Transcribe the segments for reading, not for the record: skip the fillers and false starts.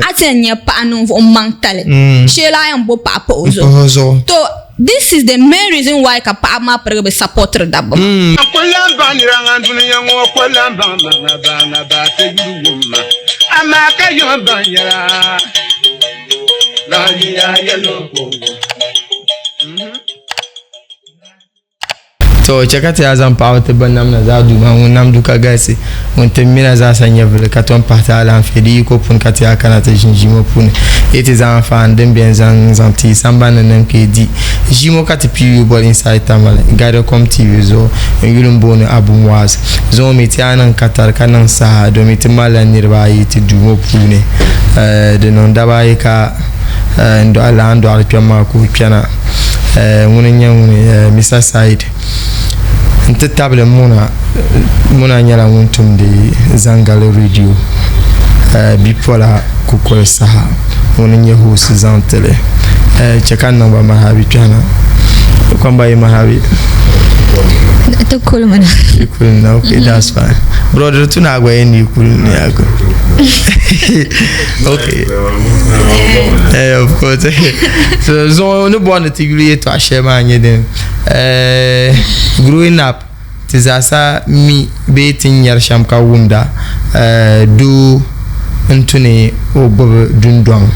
Atenya pa no mangtale. Shela yan bo pa ozo. So this is the main reason why ka pa ma prebe supporter dabo. Akola baniranga dunya ngo akola banga banga ba te yuma. Amaka yo banyara. La ya yelo. So chakati azam pawte banam na za du ma wonam du ka gasi won temina za sanya vle katon parta ala fedi ko pun kati akana te jinjimo pun eti za fan dem bien zanti samba na nem ke di jimo kati pi bol inside tamale gado kom tv zo yulum bonu abumwas zo meti anan katar kanan sa do meti mala nirba yiti du mo pune de non daba ka ndo ala ndo ala pema ku piana munya Mr. Said nte table muna nyala muntum de Zangale radio bipola kukole saha munya host zantele chekan namba mahabi piana kwamba ye mahabi to cool man okay that's fine brother tuna agwa eni cool ni ago okay of course so no born to you to ashema anyeden growing up tizasa mi betin yar shamka wunda du ntune obo dundong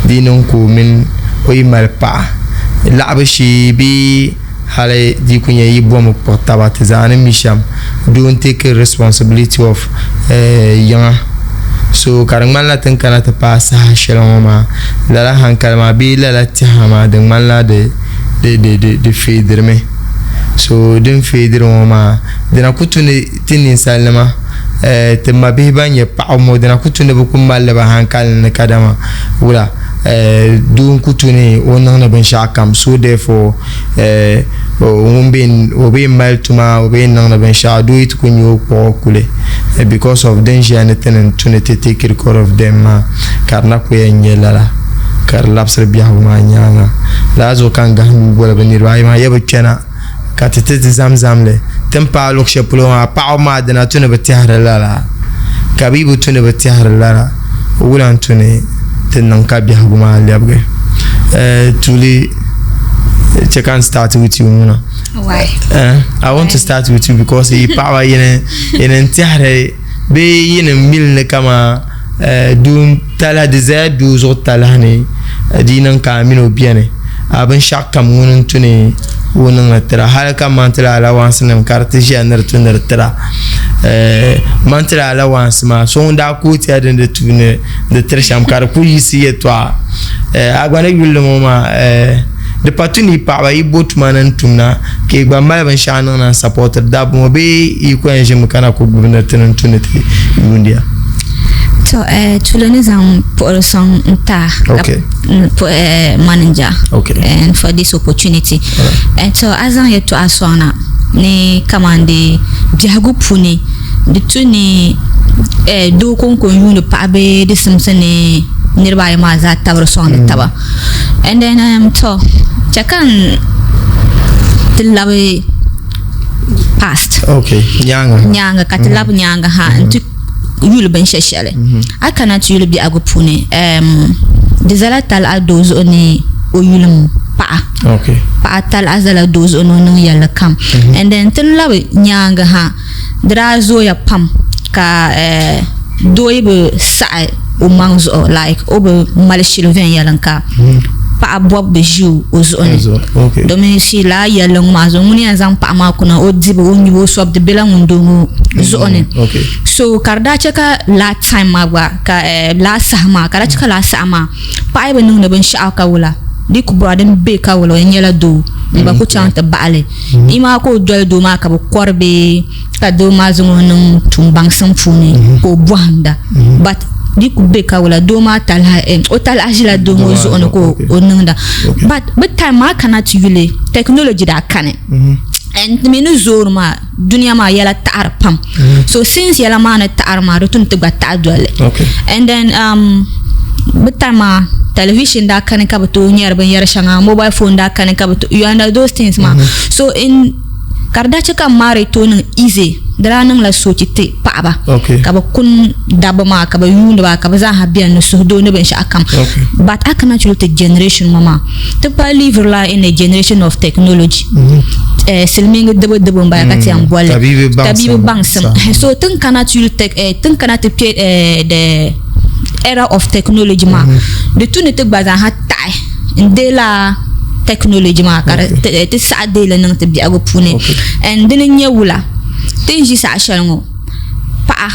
dinon ko min oyimal pa labashi bi hale di kunya yibom portaba tizana misham don't take responsibility of young so karangman la tankana ta pasa shaloma la hankalma bi la tihama de manla de fedirme so din fedirma dina kutune tinin salama te mabiban ye pa mo dina kutune bukum malaba hankal ne kadama wala dun kutune onan ben shakam so therefore obe maltuma obe nan ben sha do it kunyo ko kule because of danger and to take care of them karna ko yenyela kar lapsar biya ma nyanga lazo kanga bola benir way ma yeba kena katete zamzamle tempa lokshe pulo ma pa ma dana tune betihar lala kabibu tune betihar lala wulan tune tenan ka biya ma lebge tuli can start with you Muna. Why? I want to start with you because the power in entire be in a mil kama dun tala desire do zo talane dinan kamino biene aban shakka munun tune wonan tara halaka mantra allowance nam cartesian tuner tara mantra allowance ma so nda ko ti aden de tune de tresham kar ku yisi etwa agwane gulmo ma de patuni pa yi botman tumna ke gba mal ban shana na supporter da bo be yi ko enje mukana ko gubna tenen tunete yundia so tulone zam pour son ta manager and for this opportunity and so azan yeto asona ni kamande jagu puni de tuni do kon ko yunu pa be de simsene nirba ma za tabar son taba and then so chakan tilawe past nyanga katilab nyanga ha ntu yulu ben sheshale akana tu yulu bi agupune dizala tal adoz oni o yulum pa pa tal azala doz ono yalla kam and then tilawe nyanga ha drazo ya pam ka doibe sa o manzo like obe malishilo ven yalanka pa bob beju ozone domin shi la yalan mazo muni azan pa ma kuna odibo onyibo sob de bela ngundu zone so karda chaka la time magwa ka la sama karda chaka la sama pa ibe nung ne ben sha ka wala di ku braden be ka wala nyela do ba ku chanta baale ima ko dol do ma ka korbe ka do mazo nung tumbang samfuni ko bwanda but di ku be ka wala do ma tal ha o tal ajila do mo zo on ko onunda but time ma kana tule technology da kane and minu zor ma dunia ma yala tar pam so since yala ma na tar ma rutun te gata dole and then but time ma television da kane ka to nyar ban yar shanga mobile phone da kane ka to you under those things ma so in karda chaka mare to easy dara nang la so ti paaba Okay. ka ba kun daba ma ka ba yunda ba ka ba za ha biya no so do ne ben sha akam Okay. but akana chulu te generation mama te pa live la in a generation of technology silminga debo mbaya kati am bolle tabibi bangsam so tun kana chulu tun kana te the era of technology ma de tun te baza ha tai de la technology ma kara te sa de la nang te bi ago pune and din nyewula tin ji sa shalngo pa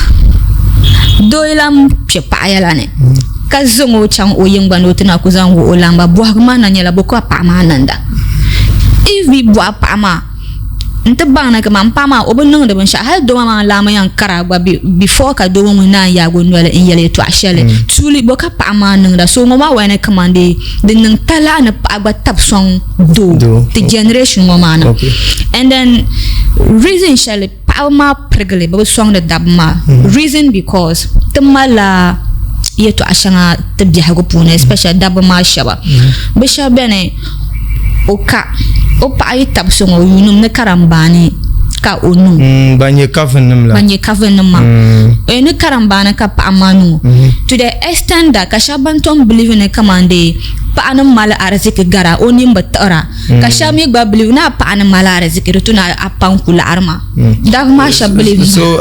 doilam pe pa yala ne ka zongo chang o yengba no tina ku zango o lamba bo ma na nyala bo ko pa ma nanda if we bo pa ma nte bang na ka man pa ma o bo nang de ban sha hal do ma la ma yan kara ba before ka do mo na ya go no in yele to ashele tuli bo ka pa ma nang da so mo ma wa na commande de nang tala na pa ba tap song do the generation mo ma na and then reason shall pa ma pregle ba song da dabma reason because tamala yeto ashanga te biya go pune especially dabma shaba be shabene o pa ay tab songo yunum ne karambani ka onu banye kafen ma ne karambana ka pa amanu to the extent that ka shabantom believe in commande pa anam mala arziki gara oni mbatara ka shami gba believe na pa anam mala arziki rutuna apan kula arma dabma sha believe so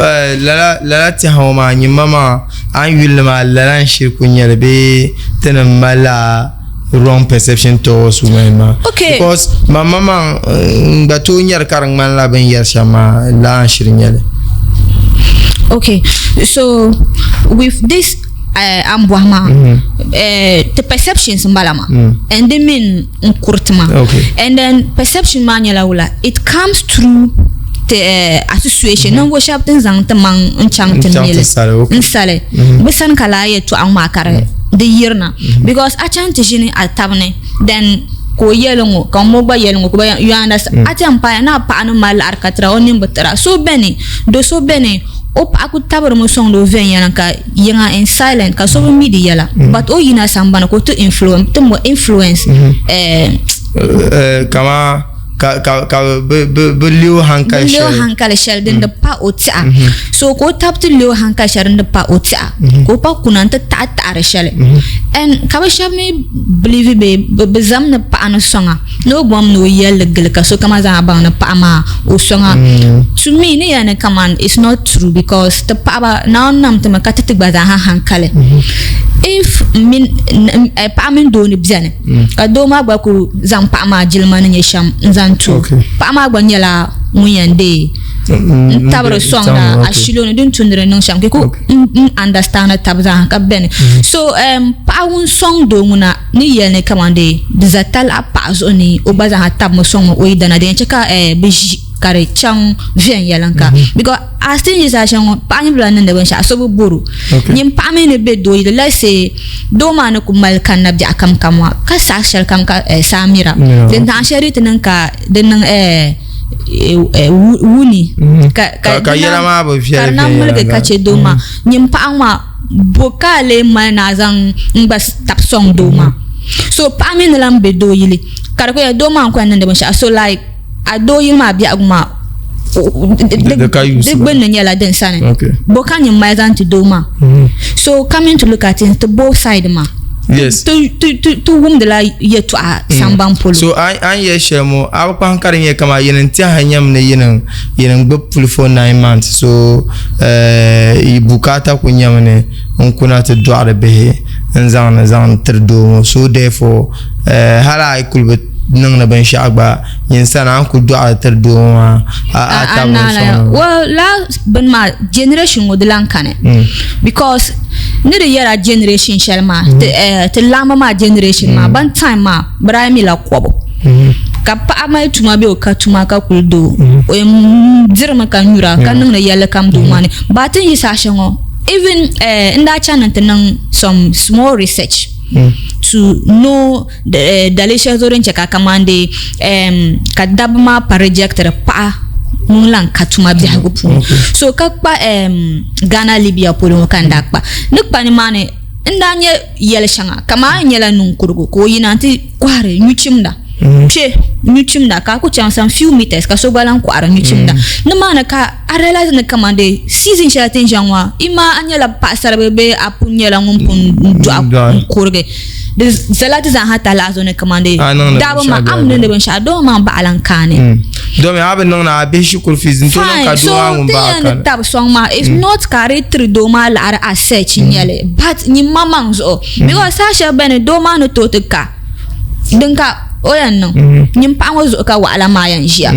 la ti hawma ni mama an yulma la shirku nyalbe tana mala wrong perception towards women okay because my mama bato nyar karang man la ben yar shama la shirinyale okay so with this ambuama the perceptions mbalama and they mean kurtma and then perception manyala wala it comes through the association no worship tin zang tamang nchang tinele nsale besan kala yetu ang makare the year na because achan tijini altabne then ko yelongo kan mo ba yelongo ko ba you understand achan pa na pa no mal arkatra onim batra so bene o pa ku tabar mo song do ven yana ka yanga in silent ka so media la but o yina sambana ko to influence kama ka beliu hankal shell den da pa otia so ko tapti leo hankal shell den da pa otia ko pa kunanta ta shell and ka ba shame believe be zam na pa no songa no bom no yel gel ka so kama za ba na pa ma o songa to me ne yana command is not true because the pa ba now nam te makata ti ba za hankale if min pa min do ni bjane ka do ma ba ku zam pa ma jilman ne sham zantu pa ma gba nyala muyande tabro songa ashilo ne dun tundre non sham ko understand tabza ka ben so pa un song do nguna ni yene kamande dizatal pa zoni o baza tab mo song o idana de cheka beji kare chang vien yalanka because astin isa chang pa ni blan ne ben sha so buru nyim pa me ne be do ile la se do ma ne ku mal kan nabdi akam kamwa ka sa shal kam ka samira den ta sharit nan ka den nan wuni ka yela ma bo fiya karna mulke ka che do ma nyim pa anwa bokale ma na zang ngbas tap song do ma so pa me ne lam be do yile kar ko do ma ko nan de ben sha so like ado yima bi aguma de gben nyala den sane bokan yim mazan to do ma so coming to look at it to both side ma yes to whom the la yetu a samban polo so an ye shemo aban karin ye kama yin ti hanyam ne yin gbul for 9 months so i bukata kunyam ne on kuna te doare be nzan terdo so therefore hala ikul nang na ben shagba yin sana ku do atar do well la ben ma generation wo de lankane because ne de yara generation shalma te lama ma generation ma ban time ma brami la kobo ka pa ma tuma be o ka tuma ka kuldo o dirma kan yura kan nang na yalla kam do mane batin yi sashengo even nda channel nan some small research to know the delicious orange ka kamande ka dabma pa rejector pa mulan katuma bi hagupu so ka pa Ghana Libya polo kan dakpa nikpa ni mane ndanye yele shanga kama nyela nun kurgo ko yinanti kware nyuchimda Pye nyuchimda ka ku chang some few meters ka so gbalan kwara nyuchimda no mana ka I realize na kamande season sha tin janwa ima anyala pasara bebe apunyela ngumpun do kurge de salati za hata la zone kamande dabo ma amne de ben sha do ma balan kane do me habe non na be shukul fizin to non ka do an ba kan tab song ma is not carry through do ma la a search nyele but ni mamang so because sasha ben do ma no to ka dinka oyan no nyim pa ngo ka wala ma yan jia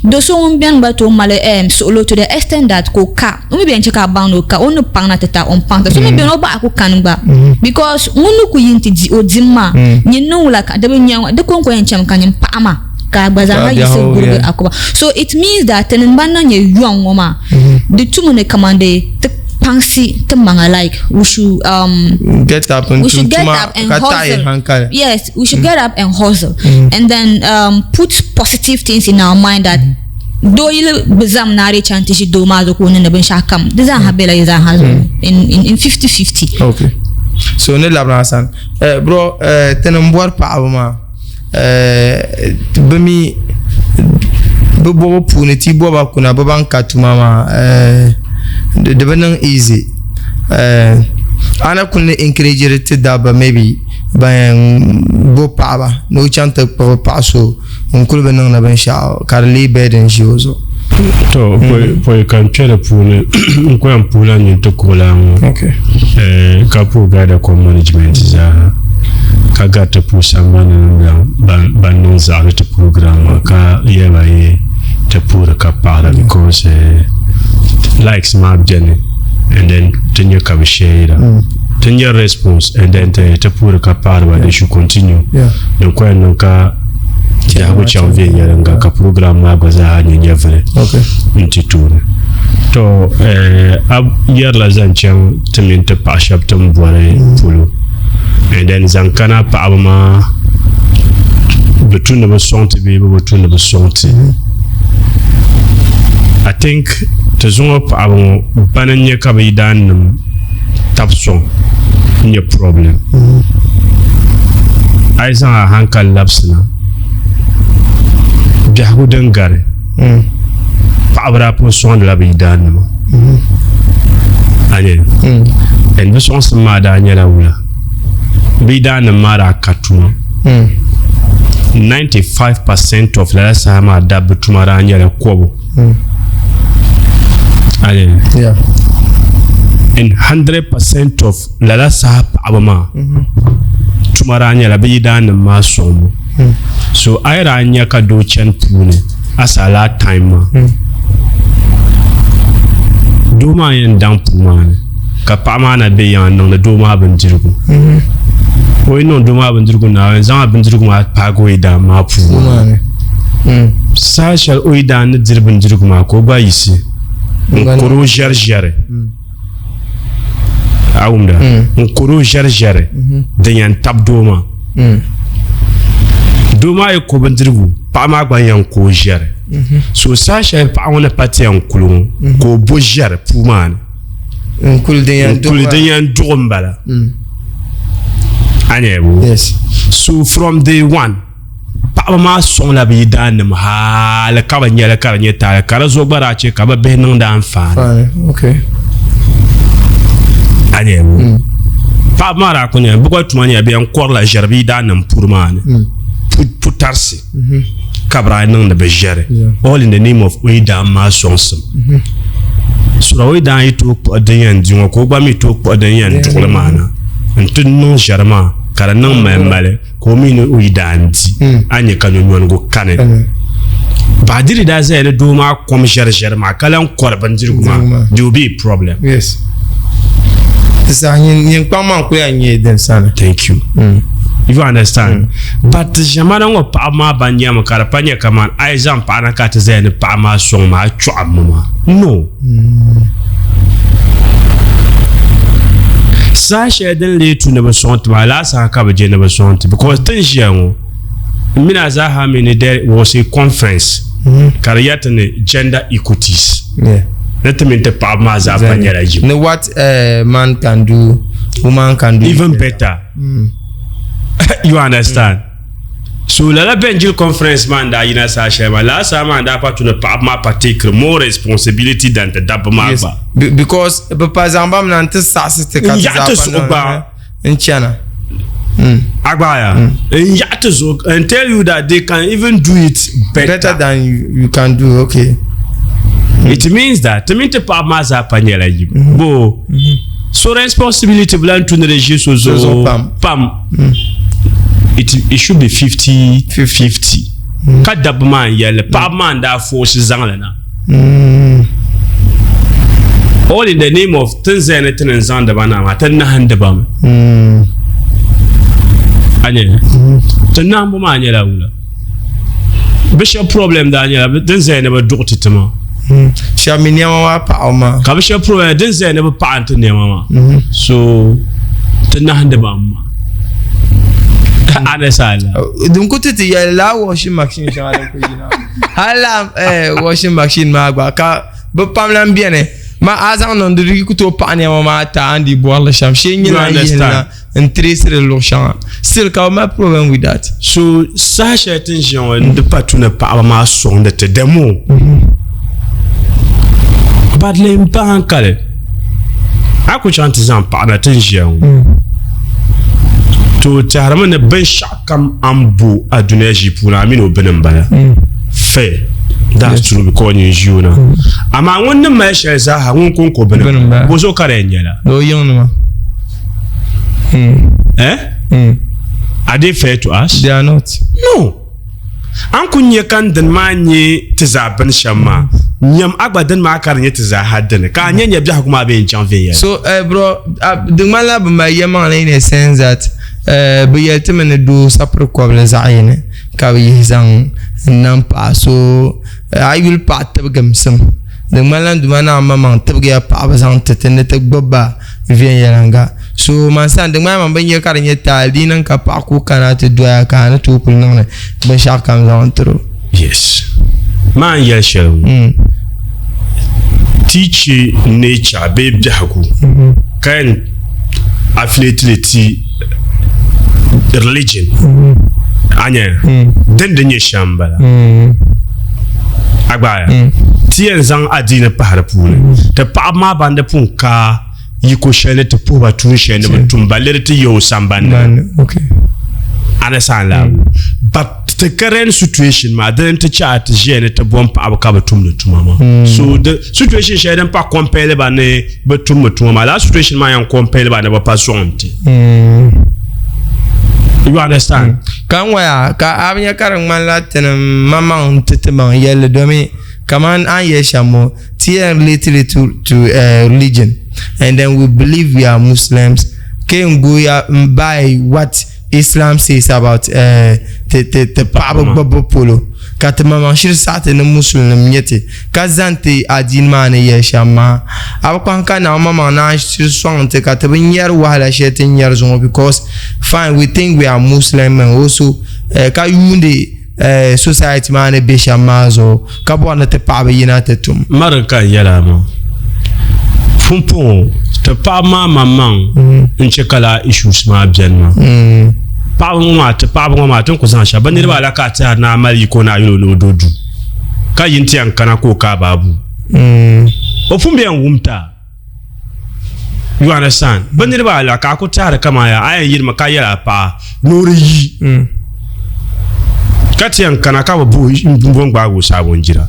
do so on bien ba to male solo to the extent that ko ka umi bien cheka bando ka onu pang na teta on pang so me bien no ba ko kan ba because ngunu ku yinti di odimma nyinu la ka de nyawa de kon ko yan cham kan nyim pa ma ka gbaza ha yise gurbe akoba so it means that tenin banna nye yuan ngoma the two ne commande Pansi temanga like we should get up and hustle. Yes, we should get up and hustle and then put positive things in our mind that do ile bezam na re chantishi do ma zo ko ne ben shakam dizan habela izan hazo in 50-50. Okay. So ne labra san bro tenem boar pa abuma bemi bobo puniti boba kuna boban katuma ma the benang easy ana kunne encourage to daba maybe by bo paba no chanta pa so onkul benang na ben sha karli beden jozo to poi kan chere pune ko am pula ni to kola okay ka pu gada ko management za ka gata pu samana ban non za to program ka yeba ye te pura ka para because like smart journey and then tenye ka share tenye response and then te pura ka para they should continue donc ko no ka ya go chanvier nyanga ka program ma goza nyenye vre okay intitule to ab yer la zanchang temin te pashap tum boire pulu and then zankana pa abama between the sonti be between the sonti I think to zoom up abon bananye ka be dan tapson nye problem aiza hankal lapsna jahu dengare abra po son de la be dan ane en be son sama da nyala wula be dan mara katuma 95% of la sama da betumara nyala kobo yeah and 100% of la sahab abama tumaranya la bidan ma somo so ayra anya ka do chen pune asala time do ma yan dan pumane ka pamana be yan no do ma bandirgu o no do ma bandirgu na zan bandirgu ma pago ida ma pumane sa shal o ida na dirbin dirgu ma ko ba yisi nkuru jarjare aumda nkuru jarjare denyan tabdoma doma e ko bandirgu pa ma gba yan ko jare so sasha pa wona pati yan kulun ko bo jare puman nkul denyan dombala anebo yes so from day one pa ma son la bi dan ha la ka ba nyala ka nyeta ka zo gbara che ka ba be nan dan fa okay anebo pa ma ra ko ne bu ko tumani abi an kor la jarbi dan purman putarsi kabra nan da be jare all in the name of oida ma sonsum so ra oida ito adan dingo ko ba mi to adan dole mana ntun non jarma kara nan male ko mi no oida anti anye kanyon go kane ba diri da zai do ma kom jar ma kalan korban jirguma do be problem yes sa nyin pamman ko anye den sana thank you you understand but jamana ngo pa ma banya ma kara panya kaman aizam pa na ka ta zai ni pa ma so ma chwa mama no sa shedin le tu ne ba sonti ba la sa ka ba je ne ba sonti because tan jianwo mina za ha me ne there was a conference kariyata ne gender equities let me te pa ma za panya la ji no what man can do woman can do even better you understand So la Benjil conference man da ina sa shema la sa man da pa to ma take more responsibility than the double Yes. marba. Because par exemple am nan te sa te ka Ya te so ba in China. Agbaya. And ya te so and tell you that they can even do it better Than you can do. Okay. It means that to me te pa ma za panyela yi. Bo so responsibility blan to the regime so pam. It should be 50-50. Ka double man yele pa man da force zangla na. All in the name of Tanzania and Zanda bana ma tan na hande bam. Anye. Tan na mo ma nyela wula. Bishop problem da nyela Tanzania ba dokti tama. Shamini wa pa ma. Ka bishop problem Tanzania ba pa antene ma. So tan na hande bam. Donc côté il y a la washing machine hala washing machine ma gba ka be pamlan bien ma azan non de kuto pa ne ma ta andi boire le cham chez ni na yena un tracer le champ still ka ma problem with that. So ça c'est attention de pas tout ne pas ma son de te demo pas de l'impan kale ako chanti zan pa na attention to charama ne ben shakam ambu aduna jipuna amino benin bala fe that's true because you juna ama wonne ma she za ha won kon ko benin bo so kare nyela do yonma are they fair to us? They are not. No. An kunye kan den manye tizaben shama nyam agbaden ma karnye tiza hadene ka nyenye bia kuma be janvier. So bro the mala ba yema in a sense that be yelteme do sapro kwable zaine ka bi zan nampa so I will part gamsam the mala du mana mama tabga pa ba zan tetene te gboba vien yanga so man san de mama ban ye karanye ta dinan ka pa ku kana te doya kana to kul nan ben shakam zan tro. Yes. Man yeshel. Teach nature be biaku kan affiliate religion anya den de nye shambala agbaya tien zang adina pahara pule te pa ma bande pun ka yiko shele te po batu shele mutumba lere te yo sambanda. Okay. Understand la but the current situation ma den te chat jene te bon pa abaka batum no tumama so the situation shele pa compare ba ne batum mutuma la situation ma yan compare ba ne ba pa sonte. You understand? Kan waya ka abnya karang man latin mama untetema yele domi kaman an yeshamo tier related to religion and then we believe we are Muslims can go by what Islam says about the Bible polo katama mashir sate na muslim na mnyete kazante adin mane yeshama abakwanka na mama na shir swante kataba nyar wahala shete nyar zongo because fine we think we are Muslim and also ka yunde society mane beshamazo kabwana te pabe yina te tum maraka yala mo fumpo te pa mamang nchekala issues ma bienma pa ngoma te ko zansha banire ba la ka ta na mali ko na yolo no dodu ka yinti an kana ko ka babu o fumbe an wumta. You understand? Banire ba la ka ko ta kama ya ayan yirma ka yala pa nori yi kati an kana ka babu mbon gba go sabon jira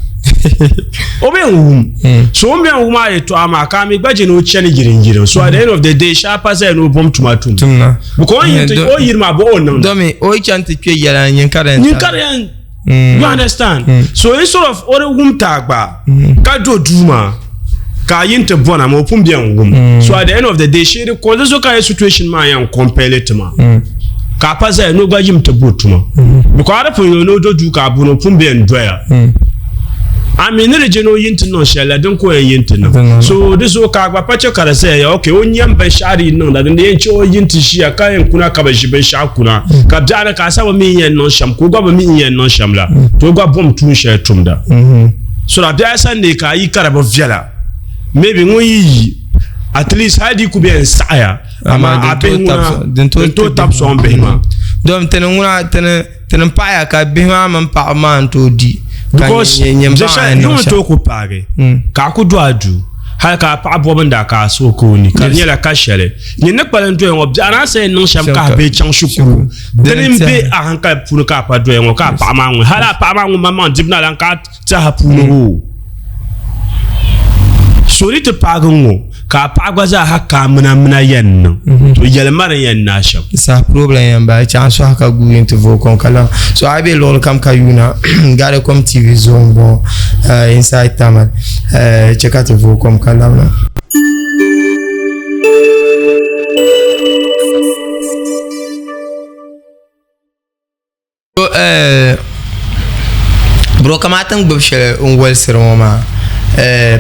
obe wum so ombe wuma e to ama ka mi gbaje no chene girin so at the end of the day sharpa say no bom tumatum because o yirma bo onam domi o chante twe yala nyin karen you understand so instead of ore wum tagba ka do duma ka yinte bona mo pum bien wum so at the end of the day she ko so ka situation ma yan compare it ma ka pa say no gbaje mte botuma because ara pon no do du ka bu no pum bien doya I mean, the general no shell, I don't go a so this okay, Pacha can say, okay, on yam by shari no, that in the encho yinti she a kayan kuna kabashi by shakuna, Kabjana Casa me and no sham, Kuga me and no shamla, to go bomb to share tumda. So that there Sunday ka yi karabo vela. Maybe we at least Heidi could be in sire. Ama ape una dento taps on behima. dom tenunguna tenen pa ka bima man pa man to di because you to ko pare ka ku do adu ha ka pa bo banda ka so ko ni ka nyela ka shele ni ne kpalen to en ana se non sham ka be chan shukuru denim be ahan ka punu ka pa do en ka pa ma ngun hala pa ma ngun mama dibna lan ka ta ha punu sori te pa ngun ka pa gwaza ha ka mna yen to yele mara yen na sham sa problem ba chan so ka gu into vo kon kala so I be lol kam ka yuna gare comme TV zone bon inside tamal check out vo kom kala na bro kamatan gbobshele on wel seroma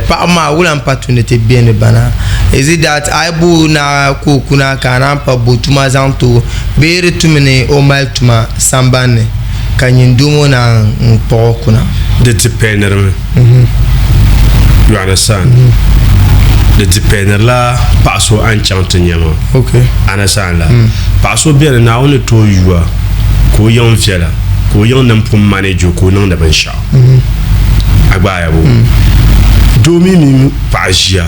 pa ma wulan patronete bien bana is it that aibu na ko kuna kana pa botuma zanto bere tumene o mal tuma sambane kanyin dumo na po kuna de depender you understand de depender la paso an chante nyama okay understand la paso bien na on to yuwa ko yon fiela ko yon nan pum manage ko non da ban sha agba ya bo domi mi pajia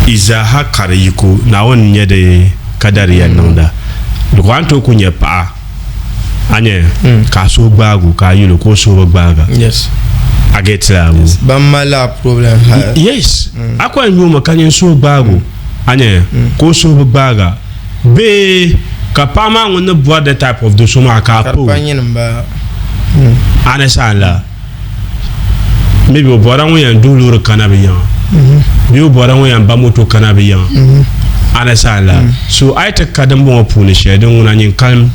iza hakare yiko na won nyede kadari ya nanda lukwanto kunye pa anye ka so gbagu ka yilo ko so gbaga yes agetla bamala problem yes akwa nyuma kanye so gbagu anye ko so gbaga be ka pa ma won bois the type of the soma ka po understand la maybe o bora won yan dulur kanabiyan bi o bora won yan bamoto kanabiyan understand la so I take kadam bon puni she don wona nyin kalm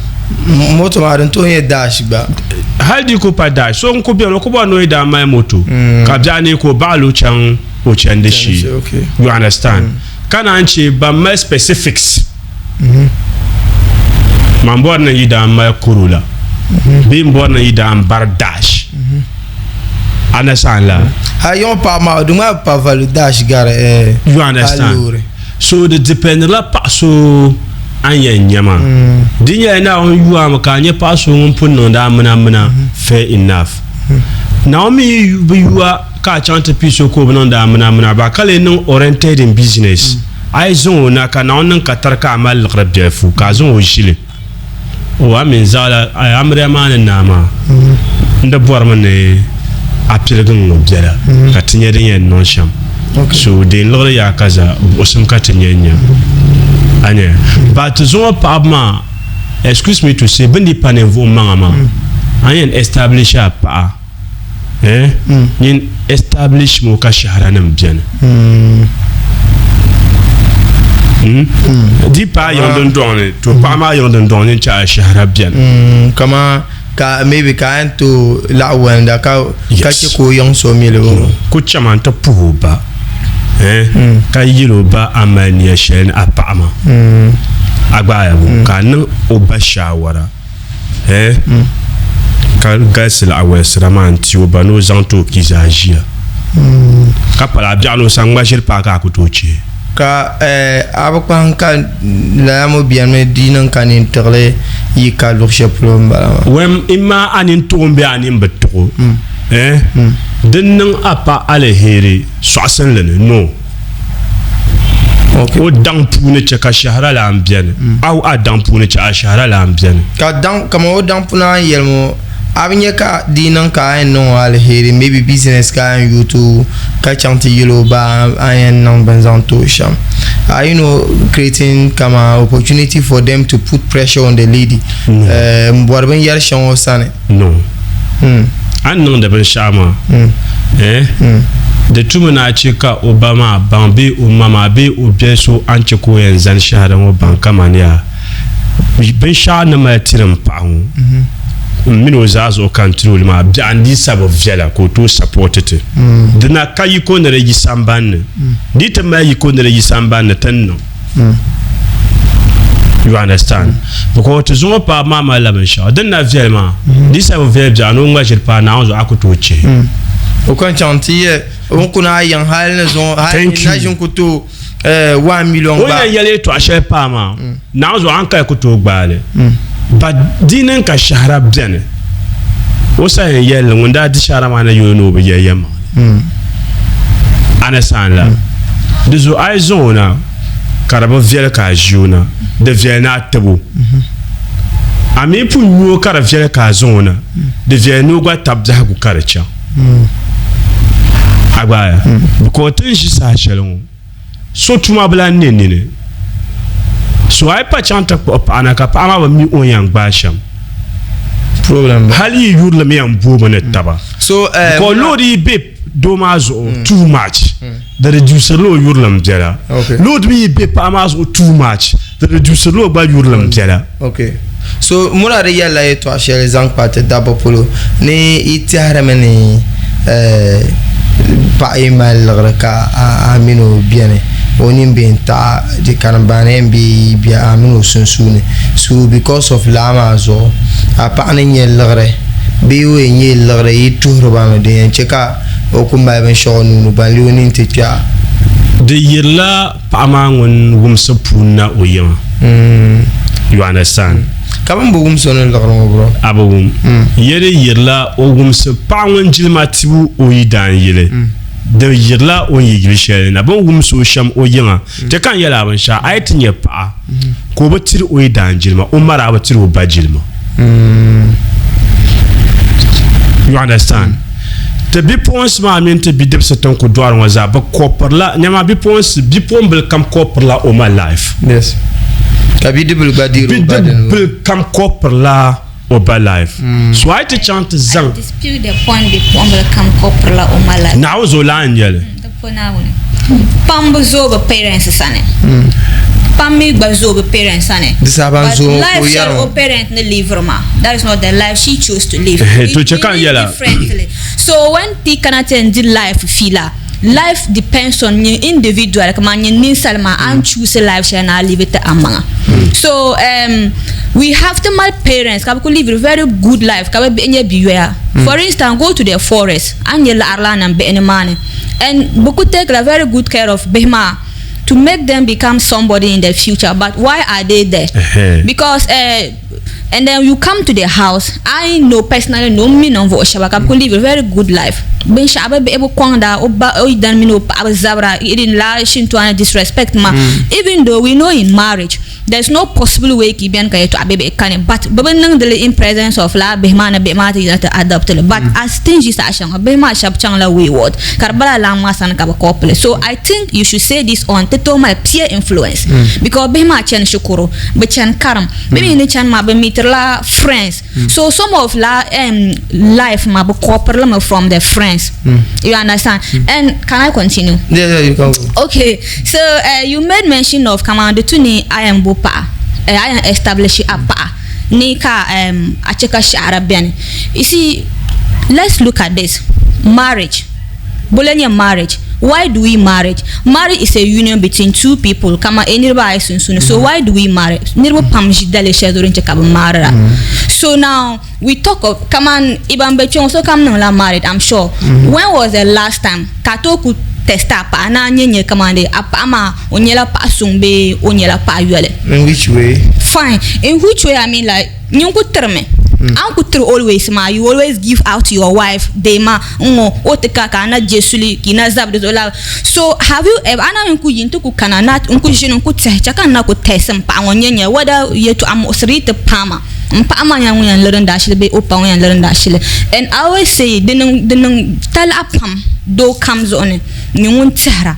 moto ma don to ye dash ba haldi ko pa dash so ko bi ko ba no da mai moto ka jani ko balo chan o chan de shi okay you understand kana anche ba my specifics man borna yida mai kurula bi borna yida bar dash understand la ha yon pa ma do ma pa valu dash gar you understand so the depend la paso anya nyama dinya na on you am ka nya paso on punno da mna fair enough now me you are ka chante piso ko non da mna ba kale non oriented in business ai zon na ka na on ka tarka amal grab jefu ka zon o shile o amin zala ay amre man na ma nda bormane apilgan no biara ka tinye den yen non sham so de lore ya kaza osum ka tinye nya anya but zo pa excuse me to say bendi panevo mama anya establish pa nin establish mo ka shahara nam biana di pa yon don to pa ma yon don cha shahara biana kama ka maybe ka into la wanda ka ko yon so mi le ko chama ta puba ka yilo ba amania shen apama agba ka nan oba shawara ka gasil awes ramanti oba no zanto kizajia ka pala biano sangba shir pa ka kutochi ka abakwan ka la mo bien me dinan kan interle yi ka lorshe plomba wem imma anin tombe anin betro dinnan apa alheri soasan lene no okay o dan pune che ka shahara la ambiane au a dan pune che a shahara la ambiane ka dan kama o dan puna yelmo abinye ka dinan ka no alheri maybe business ka YouTube ka chanti yelo ba ayen non banzanto sham you know creating kama opportunity for them to put pressure on the lady mborben yar shon sane no an non de ben shama de tumuna chika obama bambe o mama be o bieso anche ko en zan shahara mo banka mania ben sha na ma tirim pahu mino zazo control ma bi andi sabo vela ko to support it dina kayi ko na regi samban di ta mai ko na regi samban tanno you understand because to zo pa mama la ben sha dina vela di sabo vela no ngwa pa na zo akutoche o kan chantier on kuna yan hal na zo hal na jun kuto 1 million ba o yele to ashe pa ma na zo an kai ku to gbale ba dinin ka shahara bene o sa yele ngunda di shahara ma na yono be yema ana san la de zo ai zona karaba viel ka juna de viel na tabo ami pu nyo kara viel ka zona de viel no gwa tabza ku karacha agba ko tin shi sa shelon so tuma bla nene so ai pa chanta ko ana ka pa ma mi on yang ba sham problem hali yurle mi am bo mane taba so ko lori be domazo too much the reducer lo yurlam jela lord mi be pa ma too much the reducer lo ba yurlam jela okay so mura re yalla e to ashele zank pate dabo polo ni itiara meni pa email raka amino biene oni benta de kanbane bi bia amino sunsune so because of lamazo apa ne nyelre bi we nyelre ituro ba me de cheka o kumba ben shonu ba liwoni ntia de yella pa mangun wumsa punna o yema you understand kaman bo wumso no lagro bro abum yere yella o wumsa pa ngun jilma tibu o yidan yele de yella o yigri shele na bon wumso sham o yema te kan yela ban sha ay tinye pa ko batir o yidan jilma o mara batir o bajilma you understand te bipons ma min te bidib seton ko doar waza ba koperla nyama bipons bipombel kam koperla o my life yes ka bidibul badiru baden bidibul kam koperla o ba life so I te chant zang dispute the point bipombel kam koperla o my life now zo la nyele the ponawone pambo zo ba parents sane pammi bazo be parents ane but life shall parent ne live ma that is not the life she chose to live to check on yela differently so when ti cannot end life fila life depends on your individual kama ni salma and choose life shall na live it amanga so we have to my parents ka live a very good life ka be enye biwea for instance go to the forest and yela arlana be enemane and boku take a very good care of behma to make them become somebody in the future. But why are they there? Because and then you come to the house. I know personally no me no vo shabaka could live a very good life. Ben shaba be able kwanda o dan me no zabra in la shinto and disrespect ma. Even though we know in marriage there's no possible way ki bien kay to abebe kan but beben nang de in presence of la be mana be mata to adopt but as things is action be ma shab chang la wayward karbala la ma san ka couple. So I think you should say this on to my peer influence because be ma chen shukuru be chen karam be ni chen ma be meet la friends so some of la life ma be couple from the friends you understand and can I continue? Yeah, you can. Okay, so you made mention of command to ni I am bopa I am establish a pa ni ka acheka shara ben. You see, let's look at this marriage. Bolenya marriage. Why do we marry? Marriage is a union between two people. Kama enirba isun. So why do we marry? Nirba pamji dale shadorin chekaba mara. So now we talk of kaman ibambe chong so kam nang la married. I'm sure. When was the last time katoku testa pa na nyenye kamande apa ama onyela pa sungbe onyela pa yuele? In which way? Fine. In which way? I mean like nyungu terme. Always ma you always give out to your wife de ma oteka kana jesuli kina zabdo so have you ever ana nku yinto ku kana nat nku jinu ku tsecha kana ku tesem pa onyenye whether yetu am osrite pama mpa ama nyan learn da shile be opa nyan learn da shile and I always say den tal apam do comes on nyun tsara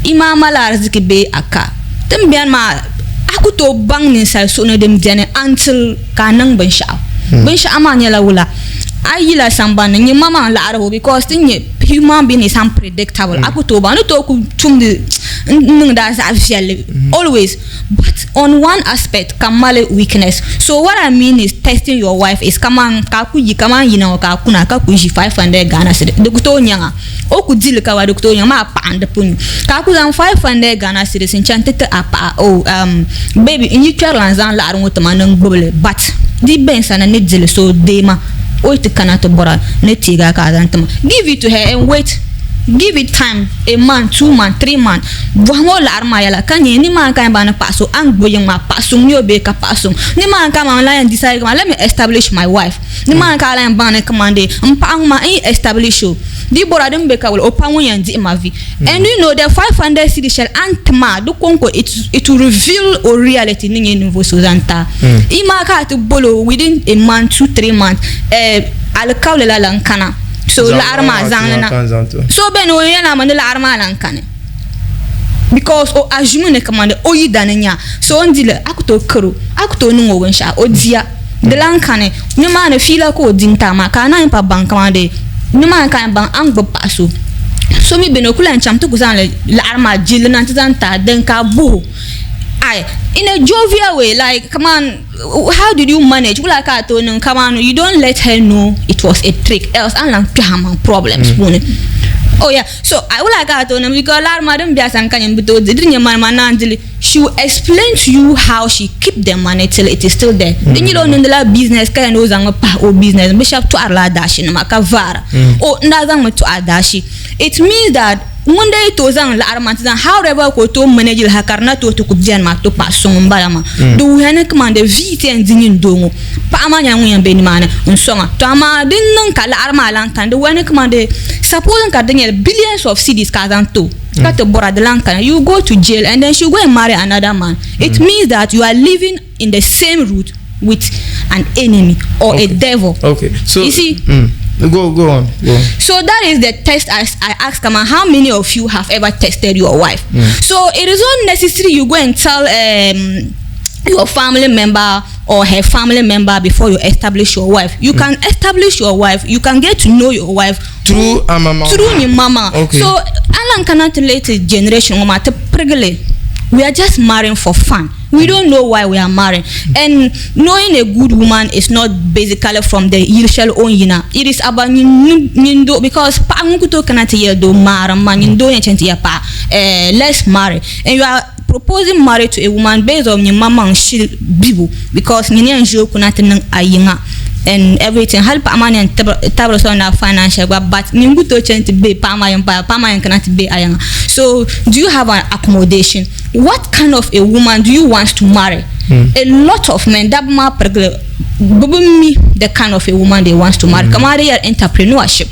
imama la riziki be aka tembian ma akuto bang ni sa so no dem jene until kanang ban sha ben sha amanya la wula ayila samba ni mama la arabo because tinye human being is unpredictable akuto ba no to ku tumde nung da sa always but on one aspect kamale weakness. So what I mean is testing your wife is kaman ka ku yi kaman yi na ka kuna ka ku ji 500 Ghana cedi de kuto nyanga o ku dil ka wa de kuto nyanga ma pa ande pun ka ku zan 500 Ghana cedi sin chantete apa baby in you try lanzan la arun to manan gbole but di ben sana ne dil so dema o te kana to bora ne tiga ka zan tama give it to her and wait give it time, a month, 2 months, 3 months. Vamo la arma yala kanye ni man kan bana paso ang boyang ma paso nyo be ka paso. Ni man kan man la decide let me establish my wife. Ni man kan la bana commande mpa ang ma establish you. Di bora dem be ka wol opanwo yan di ma vi. And you know the 500 cedi shell antma do konko it will reveal a reality ni nouveau sozanta. Ima ka to bolo within a month, 2-3 months al kawle la lankana. So la arma zanana. So ben o yana man la arma lankane. Because o ajumu ne commande o yidananya. So on dit le akuto kero, akuto nungo wensha o dia de lankane. Ni man fila ko dinta ma kana impa bank commande. Ni man kan ban ang paso. So mi beno kula ncham to kuzan la arma jil na tanta den ka bu. In a jovial way, like, come on, how did you manage? Come on, you don't let her know it was a trick, else I'll have problems. Oh yeah, so I will like to because madam she will explain to you how she keep the money till it is still there. Then you don't know the business kind of business. Bishop to arla dashi na makavara. Oh, ndazang to adashi. It means that one day to zang la armantizan however ko to manage la karna to kubdian ma to pasong mbalama. Do hene commande vite en dingin dongo. Pa amanya nguyan benimana unsonga. To ama din nan kala arma lankan do hene commande suppose ka dingel billions of cedis kazanto. Got to borrow the lankan, you go to jail and then she go and marry another man. It means that you are living in the same route with an enemy or a devil. Okay. So you see Go on. So that is the test I asked Kama, how many of you have ever tested your wife? So it is not necessary you go and tell your family member or her family member before you establish your wife. You can establish your wife, you can get to know your wife through your mama. Okay. So Alan cannot relate generation we are just marrying for fun. We don't know why we are marrying. And knowing a good woman is not basically from the usual own yina. It is about nindo because pa nguto kanati yedo mara manindo nyenti ya pa let's marry. And you are proposing marriage to a woman based on your mama and she bibu because nini anjo kunati nang ayinga and everything. Help amani and table so na financial but ninguto chenti be pama yan kanati be ayanga. So do you have an accommodation? What kind of a woman do you want to marry? A lot of men that the kind of a woman they want to marry. Kamari entrepreneurship.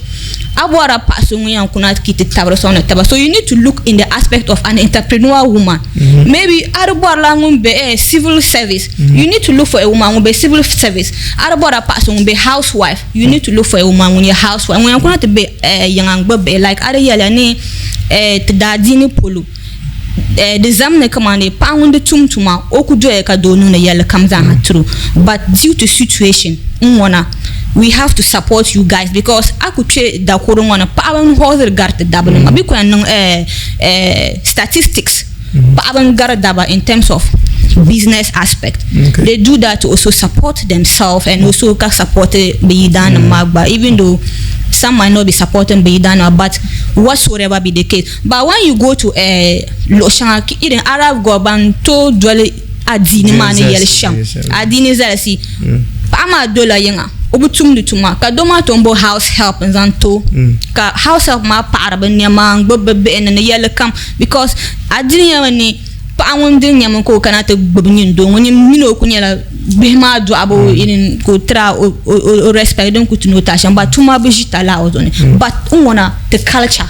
So you need to look in the aspect of an entrepreneur woman. Maybe civil service. You need to look for a woman who be civil service. Be housewife. You need to look for a woman when you're housewife. When you're going to be young baby like polo. The zamne commande pound tumtuma okudo e ka donu na yele kamza hatru but due to situation we have to support you guys because akuche da korongwana pawan hozer garte dabno abiko nan statistics pawan gar daba in terms of business aspect. They do that to also support themselves and also can support Beidana Magba, even though some might not be supporting Beidana, but whatsoever be the case. But when you go to Loshan, in Arab Goban to dwell Adini Mani Yelsham, Adini Zelsi, Pama Dola Yanga, Obutum Tuma, Kadoma Tombo house help and Zanto, house help ma paraben Yamang, Bobbe and the yellow come because Adini. Pa wondering yamanko kanata bobnyin do woni mino kunyela behma do abo in ko tra o respect don ko notation but tuma bejita la ozone but wona the culture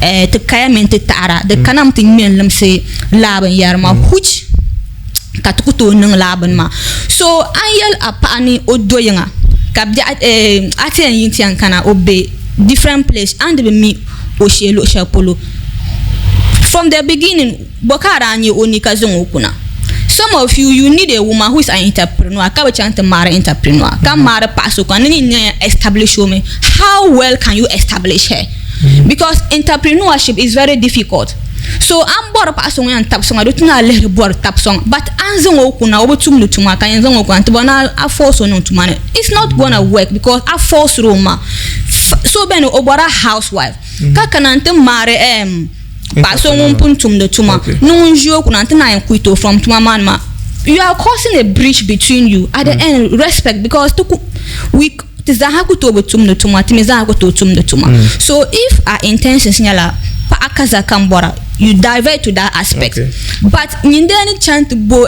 te kayament tara de kanam tin men lamse laban yarma huch katukuto nang laban ma so anyel apani odoyenga kabja aten yintian kana obe different place and be mi o shelo shapolo. From the beginning, Bokara and you only Kazungukuna. Some of you need a woman who is an entrepreneur, Kabachant Mara entrepreneur, can Mara Paso, can establish woman. How well can you establish her? Because entrepreneurship is very difficult. So I'm bored of passing and tap song. I don't know a little board tap song, but Anzongokuna over to Mutuma, and Zongokana, I force on to money. It's not gonna work because I force Roma. So Ben Obara housewife. Kakanante Mare Paso puntum the tuma. No joke na quito from Tumamanma. You are causing a breach between you. At the end, respect because we tizaha kutobo tumno tuma timizaha kutobo tumno tuma. So if our intentions nyala pa akaza kambora, you divert to that aspect. Okay. But nyindeni chant bo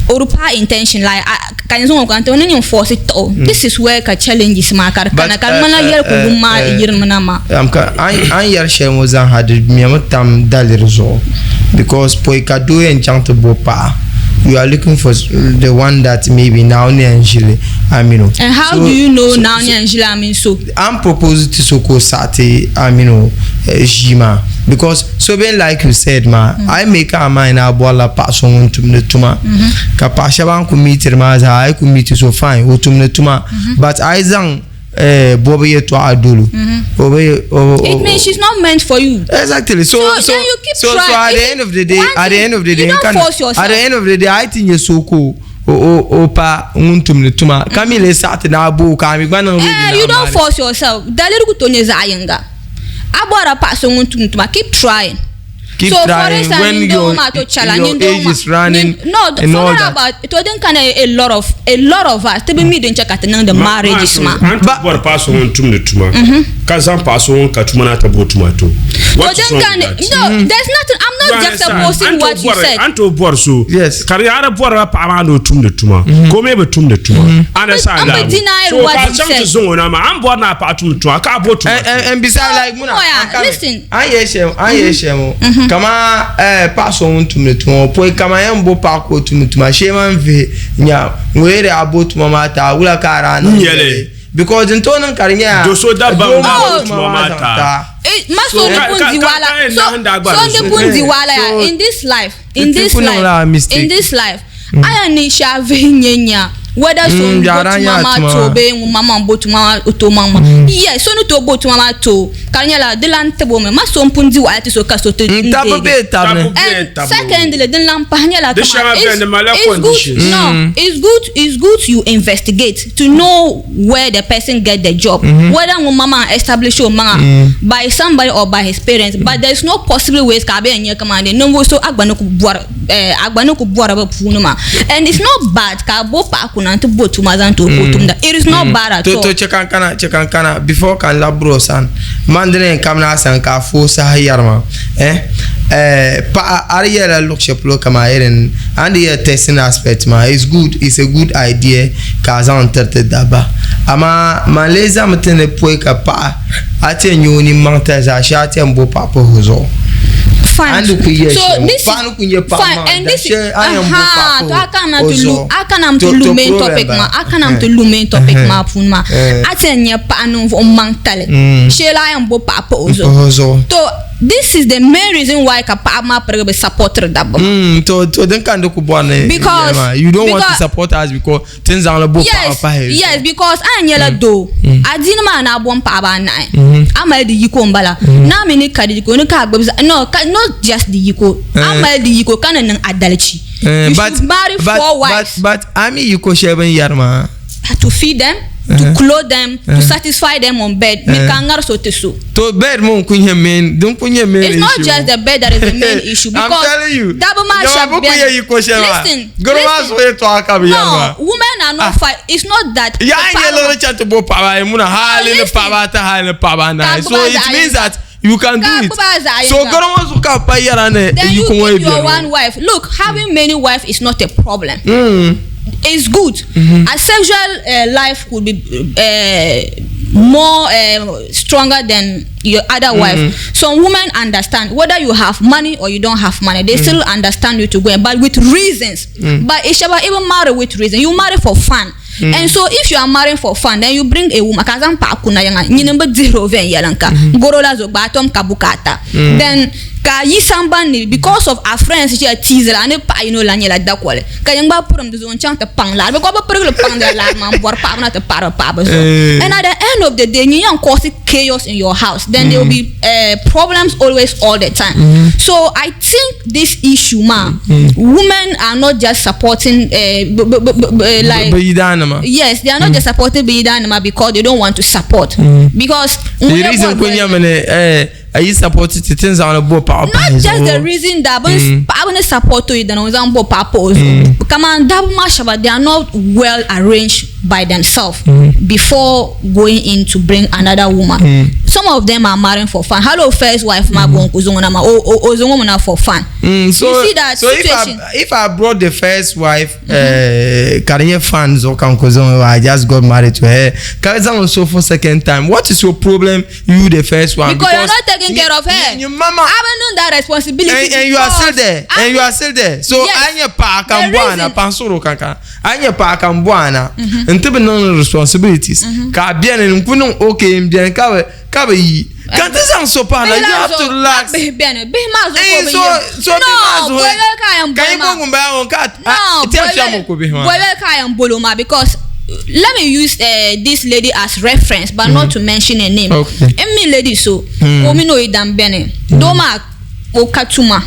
Orupa intention like can you force it all. This is where ka challenges ma kar kana kan mana yer ko gumma yir mana ma am ka an yer shemo zan hadu mi am dalirzo because poi ka do en chant bo pa you are looking for the one that maybe now Angela Amino. And how do you know now Angela Amin so? I'm proposed to Soko Sati Amino Jima because so being like you said ma I make a mind abola pass on to the tuma kapashaban ku meet ma za I ku meet so fine o tum tuma but I zang Bobby to Adulu. It means she's not meant for you. Exactly. So you keep trying. So at the end of the day, you don't force yourself. At the end of the day, I think you're so cool. Opa untum tuma. Kamile sat na abu kami bana. You don't force yourself. Daliru kutonye zayanga. Abora paso untum tuma. Keep trying. Keep so trying for when your age is running. No, for that about it wasn't kind of a lot of us to be made in check at the marriage ma. But pass on to the tuma. Kazan pass on katumana tabo tomato. What there's nothing. I'm not just opposing what you said. Anto borso. Yes. Kariara bora pamano tum the tuma. Come be tum the tuma. Understand that. I'm denying what you said. So I'm born up atum tuma. Ka bo tuma. And besides like muna. Listen. I yeshem. Kama pass on to me to poi kama yambo pako to me to my shame ve nya where about mama ta ula kara na because in tonan karinya do so da ba mama ta maso de punzi wala in this life I am nisha ve nyenya whether so mama to be mama botu mama to mama yes so no to botu mama to kanyala de lan tebo me maso mpunzi wa ati so kaso to secondly de lan panyala it's good you investigate to know where the person get the job whether mama establish your mama by somebody or by his parents but there's no possible ways ka be anya command no so agbanu ku buara ba punuma and it's not bad ka bo pa it is not bad at all. To chekankana before kan labro san mandene kamna san ka fo sa yarma pa ariela loksheplo kama eren and the testing aspect ma is good, it's a good idea ka zan terte daba ama maleza mtene poi ka pa ate nyoni manta za shate mbo papo hozo fine. And so this is fine and this is to main topic ma funma atenya pa no mantale shela yambo papa ozo to this is the main reason why kapama prebe supporter dabo to den kan do ku bone because you don't want to support us because things are bo papa yes because anyela do adina ma na bom pa ba nai amal di yiko mbala na me ni kadi ko no ka gbebza no not just the yiko amal di yiko kana nan adalci but marry four wives but ami yiko sheben yarma to feed them to clothe them to satisfy them on bed me kangar so teso to bed mon kunye men don't kunye men it's not just the bed that is the main issue because I'm telling you double man listen no women are not fight it's not that ya nyelo chat bo papa emuna halin papa ta halin papa na so it means that you can do it so goromo so ka pa yara ne you can your one wife look having many wives is not a problem it's good. A sexual life could be more stronger than your other wife. Some women understand whether you have money or you don't have money. They still understand you to go, but with reasons. But if you even marry with reason, you marry for fun. And so if you are marrying for fun, then you bring a woman kazan pa kuna yanga nyinamba zero ven yalanka gorola zo batom kabukata then ka yi sambani because of our friends she teaser and pa you know la nyela dakwale ka yanga purum do zon chanta pang la ko ba purgle pang la man bor pa na te para pa so and at the end of the day you cause chaos in your house then there will be problems always all the time so I think this issue women are not just supporting like yes, they are not just supporting Bidanama because they don't want to support. Because the reason are you supporting the things on a board power? Not just the reason that I want to support to it than on board purpose. Come on, double mash, but they are not well arranged by themselves before going in to bring another woman. Some of them are marrying for fun. Hello, first wife, ma bon kuzungona ma o for fun. So you see that so situation? if I brought the first wife, career fans or kankozon, I just got married to her. Kazan also for second time. What is your problem? You the first one because you're not taking care of her. Your mama haven't known that responsibility. And you are still there. And you are still there. So anya pa kambwana pansoro kanka. Anya pa kambwana. Ntebe non responsibilities. Ka bien nkunu okay bien ka yi. Quand tu es en sopana, you have to relax. Because let me use this lady as reference, but not to mention her name. Emi lady so, omi no idam bene. Doma o katuma.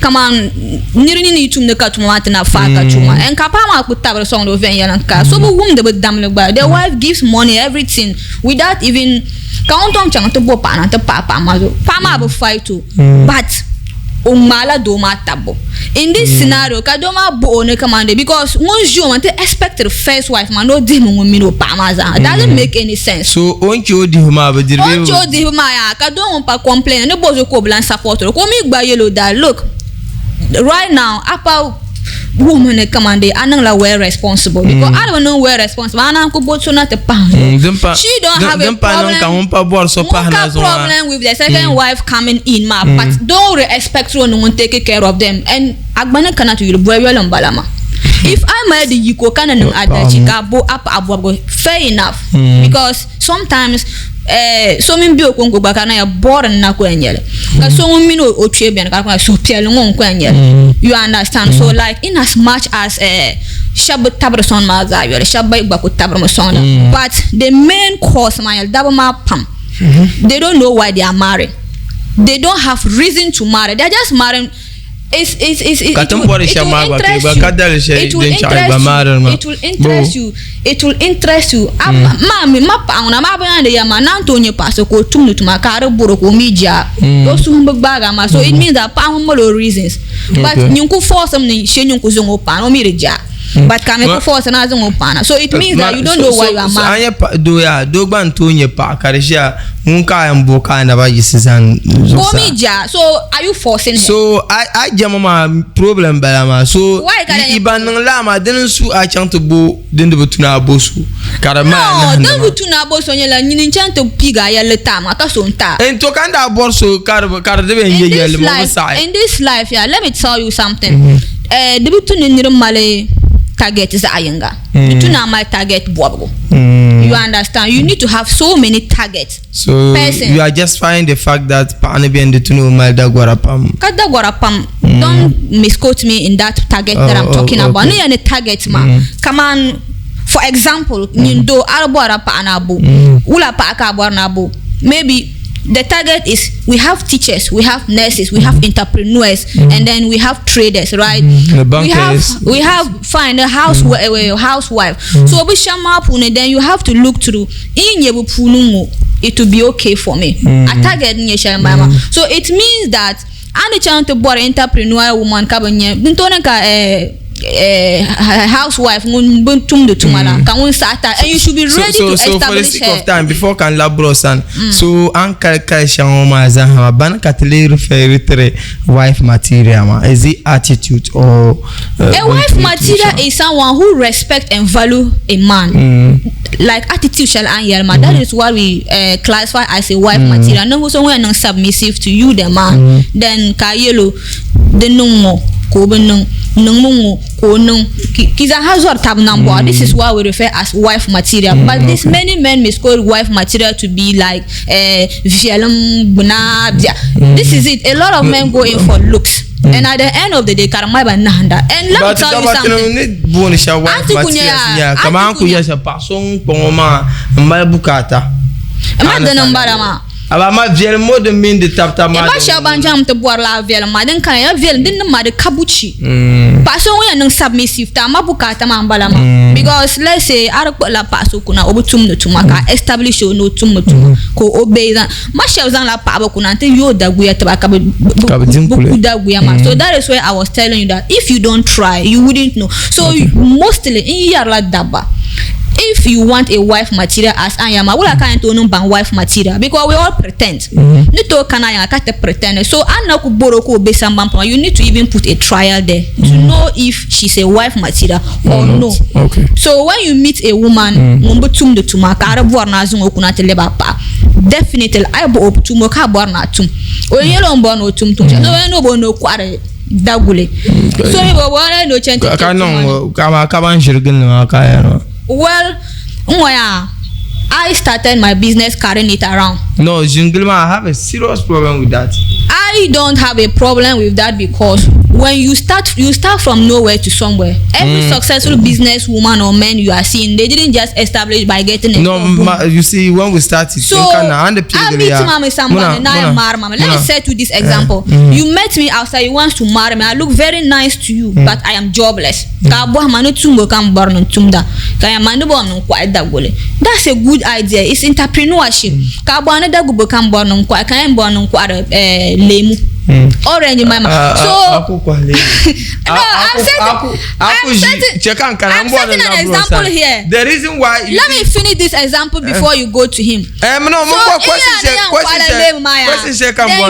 Come on, nirini ni tum de katuma matena fa katuma. En kapama kutabra song do ven yalanka. So bo wum de dam le ba. The wife gives money, everything, without even count chang to bo pana to papa mazo. Pama bo fight too. But umala doma tabo. In this scenario, kadoma bo ne commande because once you want to expect the first wife man no demo mino pamaza. Doesn't make any sense. So oncho di huma be dirbe. Oncho di huma ya kadoma pa complain no bozo ko blan support ko mi gba yellow that look right now apa woman commande anang la well responsible because I don't know where responsible anang ko botso na te pa. She don't have a problem with the second wife coming in ma but don't expect to no one take care of them and agbana kana to you boy well balama. If I married the Yiko kana no adachi ka bo up abwabo fair enough because sometimes so min bi okongo baka na ya boring na ko enyele ka so min o tue ben ka so pielo ngon ko enyele you understand so like in as much as shab tabrason ma za yore shab ba ko tabrason but the main cause ma yel dabama pam they don't know why they are married, they don't have reason to marry, they're just marrying. It will interest you. Mami mapa una maba ande ya manantonye paso ko tumnu tuma kare boro ko media do sumba baga ma so it means that pa mo reasons but nyunku force am ni she nyunku zongo pa no mirija but can me force na zongo pa so it means that you don't know why you are married. Do ban tonye pa kare sha nka mboka na ba yisisan ko media so are you forcing her? So I jama problem balama so iban la ma den su a chanto bo den de butuna bosu karama no den butuna bosu nyela nyini chanto piga ya leta ma ta so nta en to kanda borso kar de ben yele mo sai in this life yeah let me tell you something de butuna nirim male target is ayenga bituna my target bobo you understand you need to have so many targets so you are just finding the fact that panabi and the tunu mal dagwarapam don't misquote me in that target that I'm talking about no any target ma come on for example nindo arbora pa anabu ula pa aka bornabu maybe the target is we have teachers, we have nurses, we have entrepreneurs, and then we have traders, right? We have find a housewife. So we shama pune then you have to look through in yebu punungu it will be okay for me. A target nye shama. So it means that any chance to board entrepreneur woman kabanye bintone ka housewife tum do tumala can start and you should be ready to establish for the sake her. Of time before can labrosan so anka shama za ban katele refer wife material ma is it attitude or a wife material is someone who respect and value a man like attitude shall man that is what we classify as a wife material no so when submissive to you the man then ka yelo the no ko benung nungu ko nung kiza hazor tab number this is what we refer as wife material but this many men misquote wife material to be like this is it a lot of men go in for looks and at the end of the day karamai ba nanda and let me tell you something bonisha wife material kama anku yasha pason pongoma mbabukata amanda nambara ma aba ma viel mode min de tapta ma ba sha banjam to boar la viel ma den kan ya viel din ma de kabuchi paso we nan submissive ta ma bukata ma mbala ma because let's say arko la paso kuna obutum no tumaka establish no tum ko obey ma sha zan la pa ba kuna te yo da guya ta ba ka da guya ma so that is why I was telling you that if you don't try you wouldn't know so mostly in yar la daba if you want a wife material as I am, I will can't own ban wife material because we all pretend. Nito kana yang kata pretend. So Anna ku boroko be sambampa. You need to even put a trial there to know if she's a wife material or no. Okay. So when you meet a woman, mumbo tum de tuma kara borna zungo kuna teleba pa. Definitely I bo tumo ka borna tum. O yelo mbono tum tum. No bono kware dagule. So me bo wala no chente. Kanon kama shirgin no kaya no. Well, I started my business carrying it around. No, Jingilma, I have a serious problem with that. I don't have a problem with that because when you start from nowhere to somewhere. Every successful business woman or man you are seeing, they didn't just establish by getting a you see, when we started, so I meet someone and I marry mama. Let me set you this example. You met me outside, you want to marry me. I look very nice to you, but I am jobless. That's a good idea. It's entrepreneurship. Orange mama. So I'm setting an example here. The reason why let me finish this example before you go to him. Then you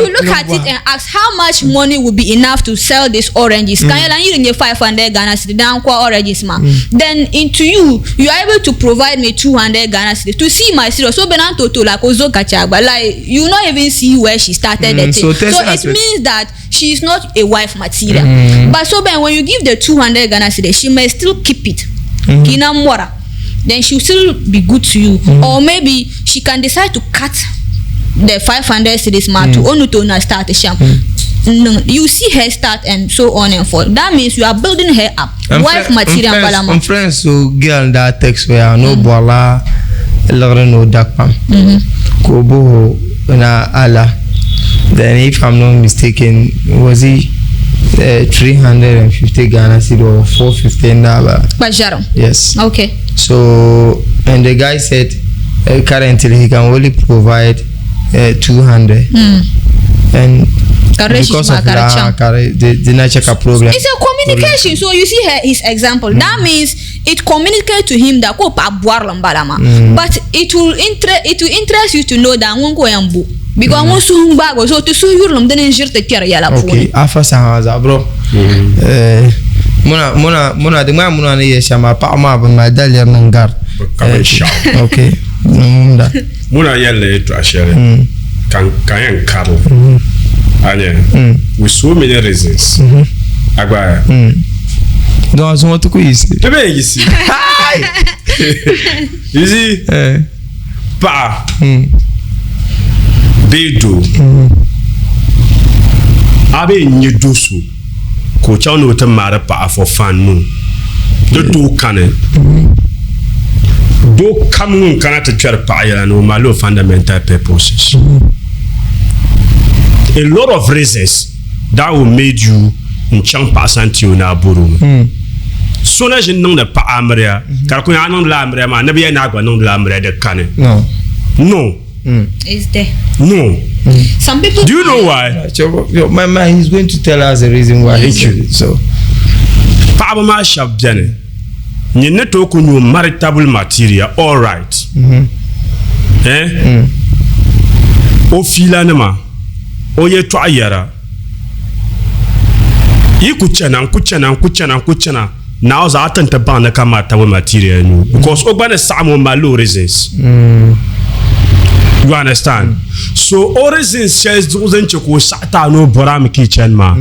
look at it and ask how much money would be enough to sell these oranges. Can you 500 Ghana cedi down oranges ma? Then into you are able to provide me 200 Ghana cedi to see my serious. So benanto to like ozo kachagba, like you not even see where she started the thing. So it means that she is not a wife material. But so when you give the 200 Ghana cedi, she may still keep it. Then she will still be good to you. Or maybe she can decide to cut the 500 cedis to only to start a sham. You see her start and so on and forth. That means you are building her up. Wife material. I'm friends so girl that text where no bola no dakpam. Kobo na ala. Then if I'm not mistaken, was he 350 Ghana cedi or 450 naira? Bajaro. Yes. Okay. So and the guy said currently he can only provide 200. And because of the natural problem. It's a communication. So you see his example. That means it communicates to him that but it will interest you to know that because so to so you okay, after Sahaza, bro. Mona the man mona ne shama pa ma ba ma dalia nangar. Okay. Mona yelle to ashere. Can Carol. With so many reasons. Agba. Don't want to quiz. You see. You see? Pa. Bedo. Abe nyedosu. Ko cha no te mare pa for fan no. De do kane. Do kamun kana te twer pa ya no malo fundamental purposes. A lot of reasons that will make you in chang pasanti na buru. So na je non de pa amria. Ka ko ya non la amria ma na be na agba non la amria de kane. No. Is there? No. Some people. Do you know why? My man, he's going to tell us the reason why. Thank you. So, Papa ma shop jane. Ni neto ko new maritable material, all right. O fila nema. O ye to ayara. Yi kuchana. Now za atanta ba na kama tawe material nu because ogbane samo malo reasons. You understand? So all reasons says dozen choko sata no boram kitchen ma.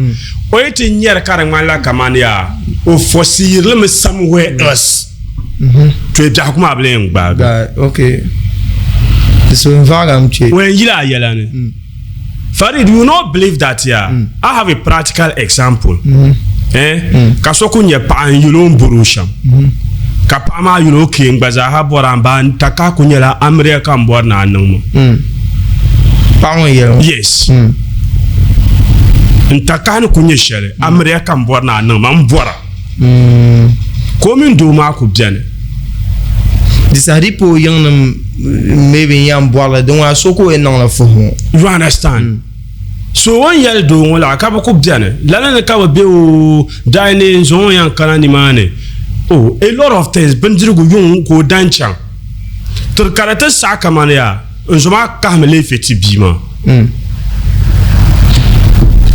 O yeti nyer karang la kamania o fosi lem somewhere else. To e jakuma bleng bag. Okay. So in vagam che. When yila yelane. Farid, you not believe that here. I have a practical example. Kasoko nye pa yulo mburusham. Kapama yulo king baza ha boramba taka kunyela America mbor na anum. Pamo yelo. Yes. Ntaka no kunyeshere America mbor na anum mbora. Komi nduma ku biane. Disaripo young maybe young boiler don't want soko and on the you understand? So one year do la kaba ku biane. La na ka be o dining zone yan kana ni mane. Oh, a lot of things. Bendirugu yung ko danchang. Tur karata saka man ya. Nzoma kahmele feti bima.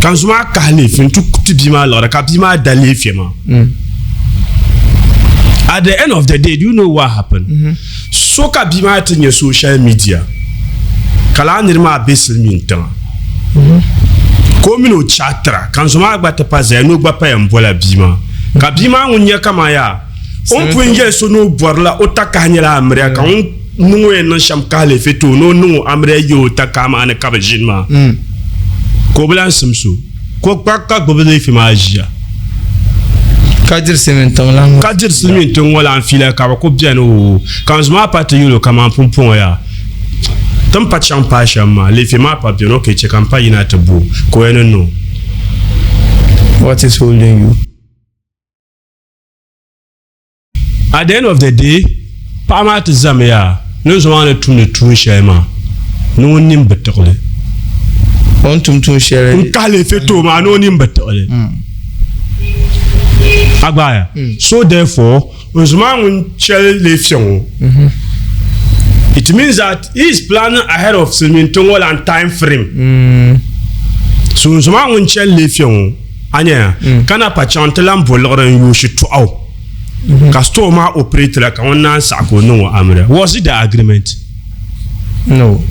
Kan zoma kahle fin tu bima lora ka bima dale fema. At the end of the day, do you know what happened? So ka bima in your social media. Kala nirma besil mintan. Komino chatra kan zoma gbata paze no gba pa yambola bima. Ka bima unya kama ya. On punye so no borla otakanyela amria ka on nungwe no sham kale fetu no amria yo takama ane kabajinma. Ko blan simsu. Ko pakka gobele fi magia. Kadir sementon lang. Kadir sementon wala en fila ka ko bien o. Quand je m'appelle yo kama pompon ya. Tam pa champa chama le fi ma pa bien okay che campagne na tabu. Ko eno no. What is holding you? At the end of the day, Pama to Zamia, no one to the true shema. No nim betole. On to share. Kale feto ma no nim betole. Abaya. So therefore, Uzman shall lefion. It means that he is planning ahead of Simintongol and time frame. So Uzman shall lefion. Anya, kana pachantelam boloran you should to out. Customer operator ka wona sako no amre. Was it the agreement? No.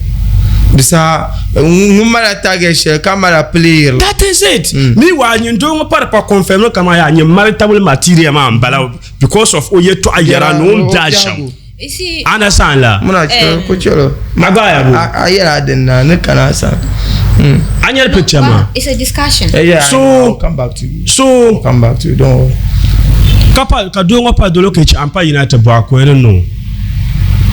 Bisa numara target share camera player. That is it. Me wa nyi ndo pa confirm kama ya nyi maritable material ma mbala because of oye to ayara no dasham. Isi understand la. Muna ko cholo. Magaya bo. Ayara den na ne kana sa. Anyel picture ma. It's a discussion. Yeah, so I'll come back to you. So come back to you. Don't worry. Kapa kadongo pa dolo ke ampa United ba ko no.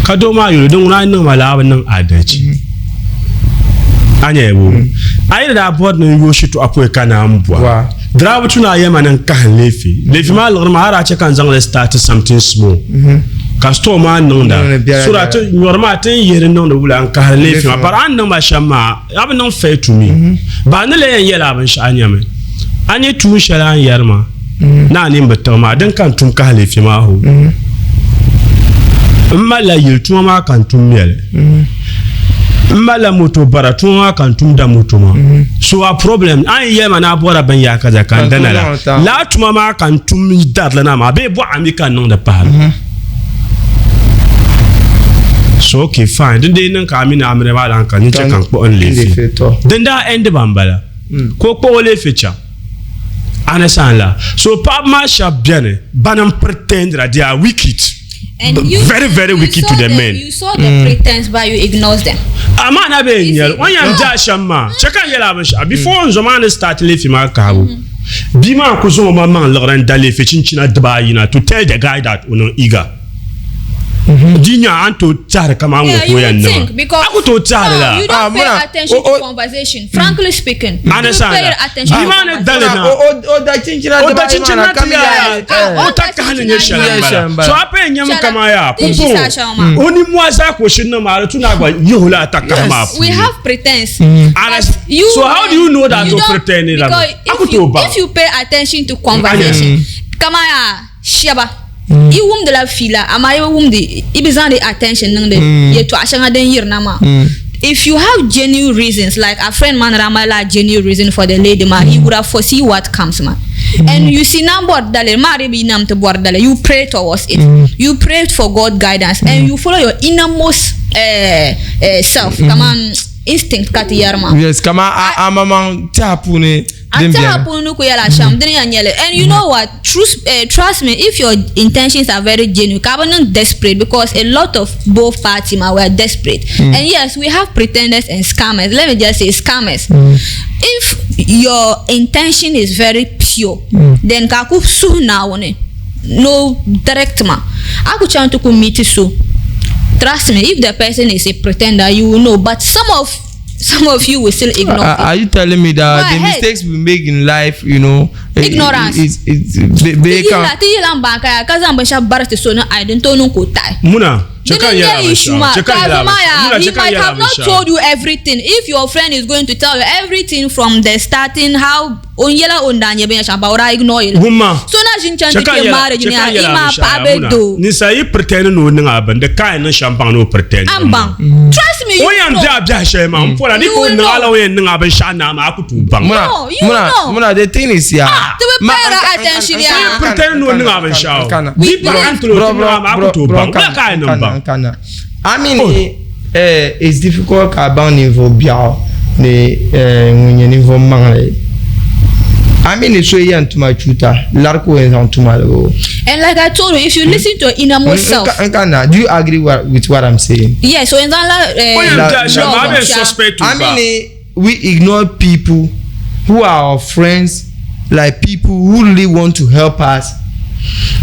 Kadoma yo don ran no mala nan adachi. Anya wo. Ayi da board no yo shi to apo kana ambwa. Wa. Drawo tuna yema nan kan lefi. Lefi ma lor ma ara che kan zang le start something small. Customer no da. So that normal ten yere no no wula an kan lefi ma par an no ma shama. Ab no fair to me. Ba ne le yela ban sha anya me. Anya tu shala an yarma. Na ni mbetama dan kan tum ka lefi ma ho. Mala yel tu ma kan tum mel. Mala moto bara tu ma kan tum da moto ma. So a problem an yema na bora ban ya kaza kan danala. La tu ma kan tum dar la na ma be bo ami kan non da pa. So okay fine. Den de nan ka mi na amre ba dan kan ni che kan ko on lefi. Den da end bambala. Ko ko lefi cha. Understand? So Pap Masha Biane Banam pretend that they are wicked. And you, very, very wicked to the men. You saw the pretense, but you ignore them. Amana be nyel. When you Jashama, cheka yela basha. Before Zomane start lefi ma kabu. Bima kuzo mama Laurent Dale fechinchina dbaina to tell the guy that uno eager. Dinya anto tare kama ngo ko yan na. Because aku to tare la. You don't pay attention to conversation. Frankly speaking, understand? You don't pay attention to conversation. Da chinchina kamia. Utakana nyesha. So ape nyam kama ya. Oni mwaza ko shinna mara tunagwa yola atakama. We have pretense. So how do you know that you pretend it? If you pay attention to conversation, kama ya shaba. I wum de la fila ama I wum de I besoin de attention nang de ye to ashanga den yir na ma. If you have genuine reasons, like a friend man Ramala genuine reason for the lady man, he would have foresee what comes man. And you see nam board dale mari bi nam to board dale, you pray towards it. You pray for God guidance and you follow your innermost self. Come on, instinct kati yarma. Yes, kama amamang tapune. And you know what? Trust me, if your intentions are very genuine, Cabernet desperate because a lot of both parties were desperate. And yes, we have pretenders and scammers. Let me just say scammers. If your intention is very pure, then kaku su na one no direct ma. Aku chant to meet so. Trust me, if the person is a pretender, you will know. But some of you will still ignore it. Are you telling me that the mistakes we make in life, you know, ignorance? Muna, he might have not told you everything. If your friend is going to tell you everything from the starting, how on yela on danye ben chamba ora ignore yela Gumma. so na jinchante ke mare ni ima pa bedo Ni sa yi pretend no nga ban de kai na champagne no pretend. Ambang. Trust me. O yam bia shema mpola ni ko na ala we nga ban sha na ma akutu bang. Muna the thing is to be pay attention ya. Pretend no nga ban sha. We bro. I mean it's difficult ka ban niveau biao ne ngunye niveau mangale. I mean it's so young to my tutor. Larko is on tomorrow. And like I told you, if you listen to your innermost self. Do you agree with what I'm saying? Yes, so in that I mean we ignore people who are our friends, like people who really want to help us.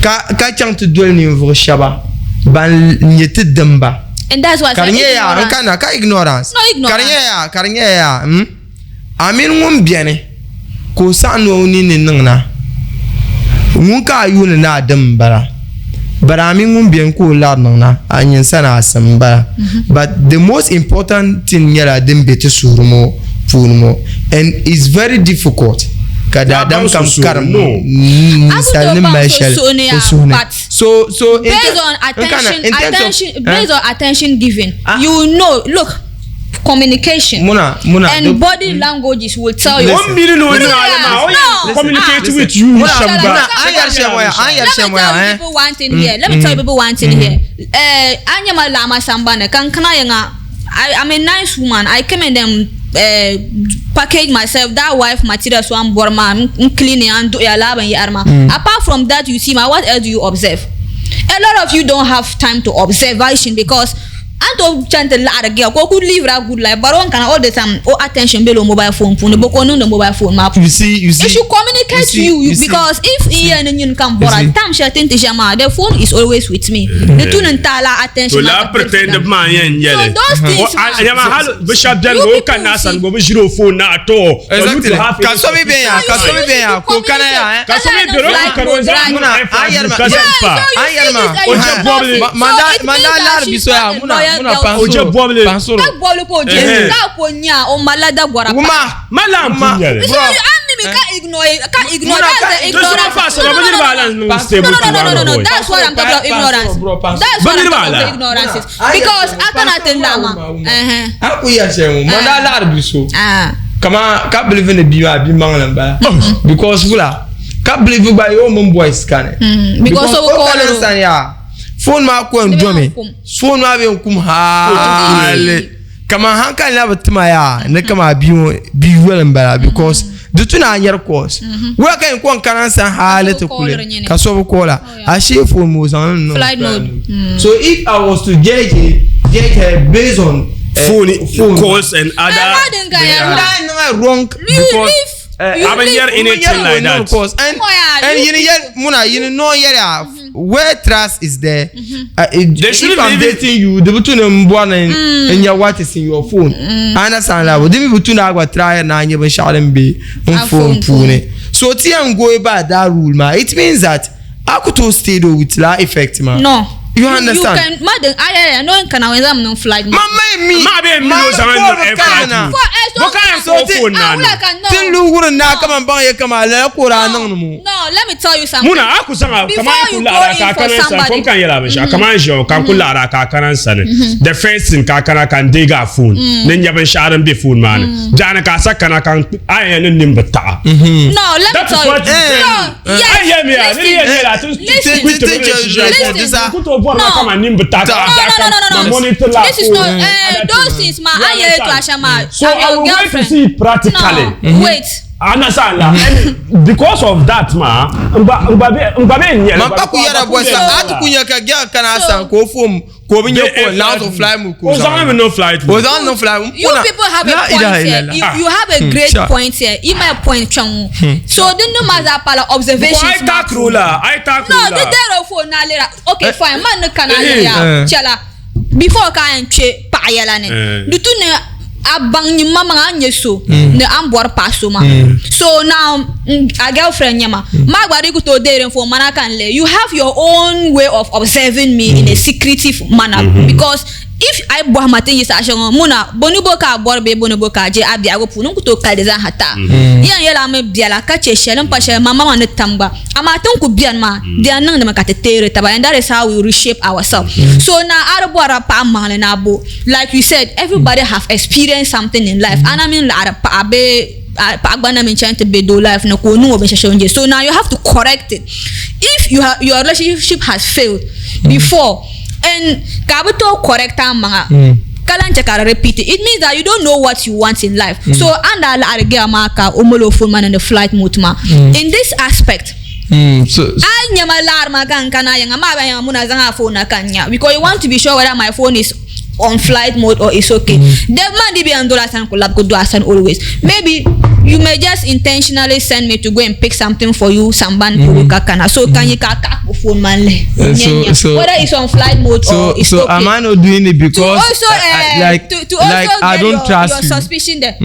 Ka chang to dwell in shaba ban nyete demba. And that's why ignorance. No ignorance. Karinya I mean one biene ko sa no ni nna mun ka yu na adam bara I mean mun bien ko la nna anyin sana asam bara. But the most important thing yara dem bete surumo funumo, and it's very difficult kada adam kam karmo so based on attention given, you know, look, communication and body languages will tell you. 1 million communicate with you. Let me tell you people one thing here. Anyama lama sambane kankana yenga. I'm a nice woman. I came in them package myself. That wife material so I'm borma cleaning and do ya lab and yarma. Apart from that, you see, what else do you observe? A lot of you don't have time to observation because anto chante la girl go could live a good life, but one can all the time attention below mobile phone the mobile phone map. You see it should communicate to you because if Ian and you can borrow time sharing to Jama, the phone is always with me. The two and tala attention. To la pretend man yen yele. Those things Bishop Del go can ask and go with your phone na at all. Exactly. Kasomi beya ko kana ya kasomi bero manda biso ya muna oje boble ko je ka ko nya o malada gwara pa malam kunyere so you ka ignore that ignorance. No, that's what I'm talking about, ignorance. That's what I'm talking about, ignorance. Because I cannot tell them. Aku ya shemu manda la biso kama ka believe in the biwa bi mangala ba because fula ka believe ba yo mon boys kan because so call ya phone ma ko ndome phone ma be kum hale kama hanka na batuma ya ne kama bi wel mbara because the two na yer course we kan ko kan san hale to kule ka so ko la a she phone mo san no flight mode. So if I was to judge her based on phone calls and other wrong because I'm here in it like that. And you know where trust is there. If I'm dating you, the between them born and your what is in your phone. I understand that. But then between I try and I even shall be on phone. So I'm going by that rule, man. It means that I could stay though with that effect, man. No. You understand? You can, madam, I know can I no flight. Mama me. No, let me tell you something. Muna aku sanga kama kulara ka kana san kon kan yela besha kama jo kan kulara ka kana san the first thing ka kana kan diga phone nen yaben sharan be phone man jana ka sakana kan ayen nim bata. No, let me tell you. This is not those things ma aye to ashama. So I would like to see it practically. No, wait. Understand? And because of that, ma, mbabe nyele. Mampaku yara boisa atu kunya ka gya kana san ko fom ko binyo ko now to fly mu ko. Ozan no flight. Ozan no fly. You people have a point here. You have a great point here. You my point chang. So the no matter pala observations. I talk ruler. No, the there phone na lera. Okay, fine. Man no kana ya. Chala. Before ka enche pa yala ne. Du tu ne abang ni mama anye so ne ambor paso ma. So now a girlfriend nyama magwari go to dere for manaka nle. You have your own way of observing me in a secretive manner because if I boy matin yi sa shon muna boni boka borbe boni boka je abi ago punu kuto kalde za hata yan yela me biala ka che shelen pa she mama wan tamba ama tan ku bian ma dia nan de makate tere taba, and that is how we reshape ourselves. So now arabo pa male na bo, like you said, everybody have experienced something in life, and I mean pa abe pagbana men trying to be do life no ko no be shonje. So now you have to correct it if your relationship has failed before, and kabuto correct manga kalancha kara repeat it means that you don't know what you want in life. So anda la arge maka omolo phone man and the flight mode ma in this aspect. So anyama alarma kan kana yanga ma ba muna zanga phone kanya, because you want to be sure whether my phone is on flight mode or it's okay. The man be on dollars and collab go do asan always. Maybe you may just intentionally send me to go and pick something for you, samban kakana. So can you kaka phone man so whether it's on flight mode or it's okay. Am I not doing it because to also to like I don't trust your you. suspicion there.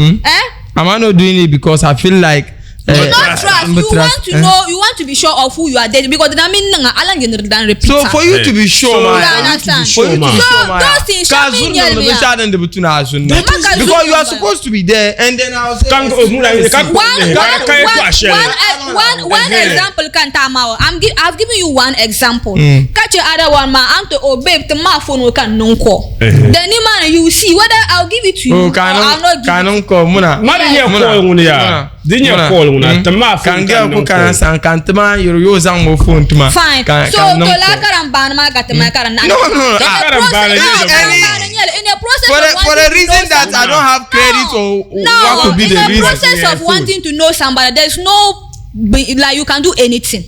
Am I not doing it because I feel like not trust. You want to know. You want to be sure of who you are dating, because I mean, repeat. So for you to be sure, you understand. For you to be sure, those things because you are supposed to be there, and then I was one example can tamao. I've given you one example. Catch your other one, ma. I'm to obey the ma phone can non call. Then man, you see whether I'll give it to you or I'll not give it. Fine. So to la karambana ma gatema karana. No. For the reason that I don't have credit or what could be the reason. In the process of wanting to know somebody, there's no like you can do anything.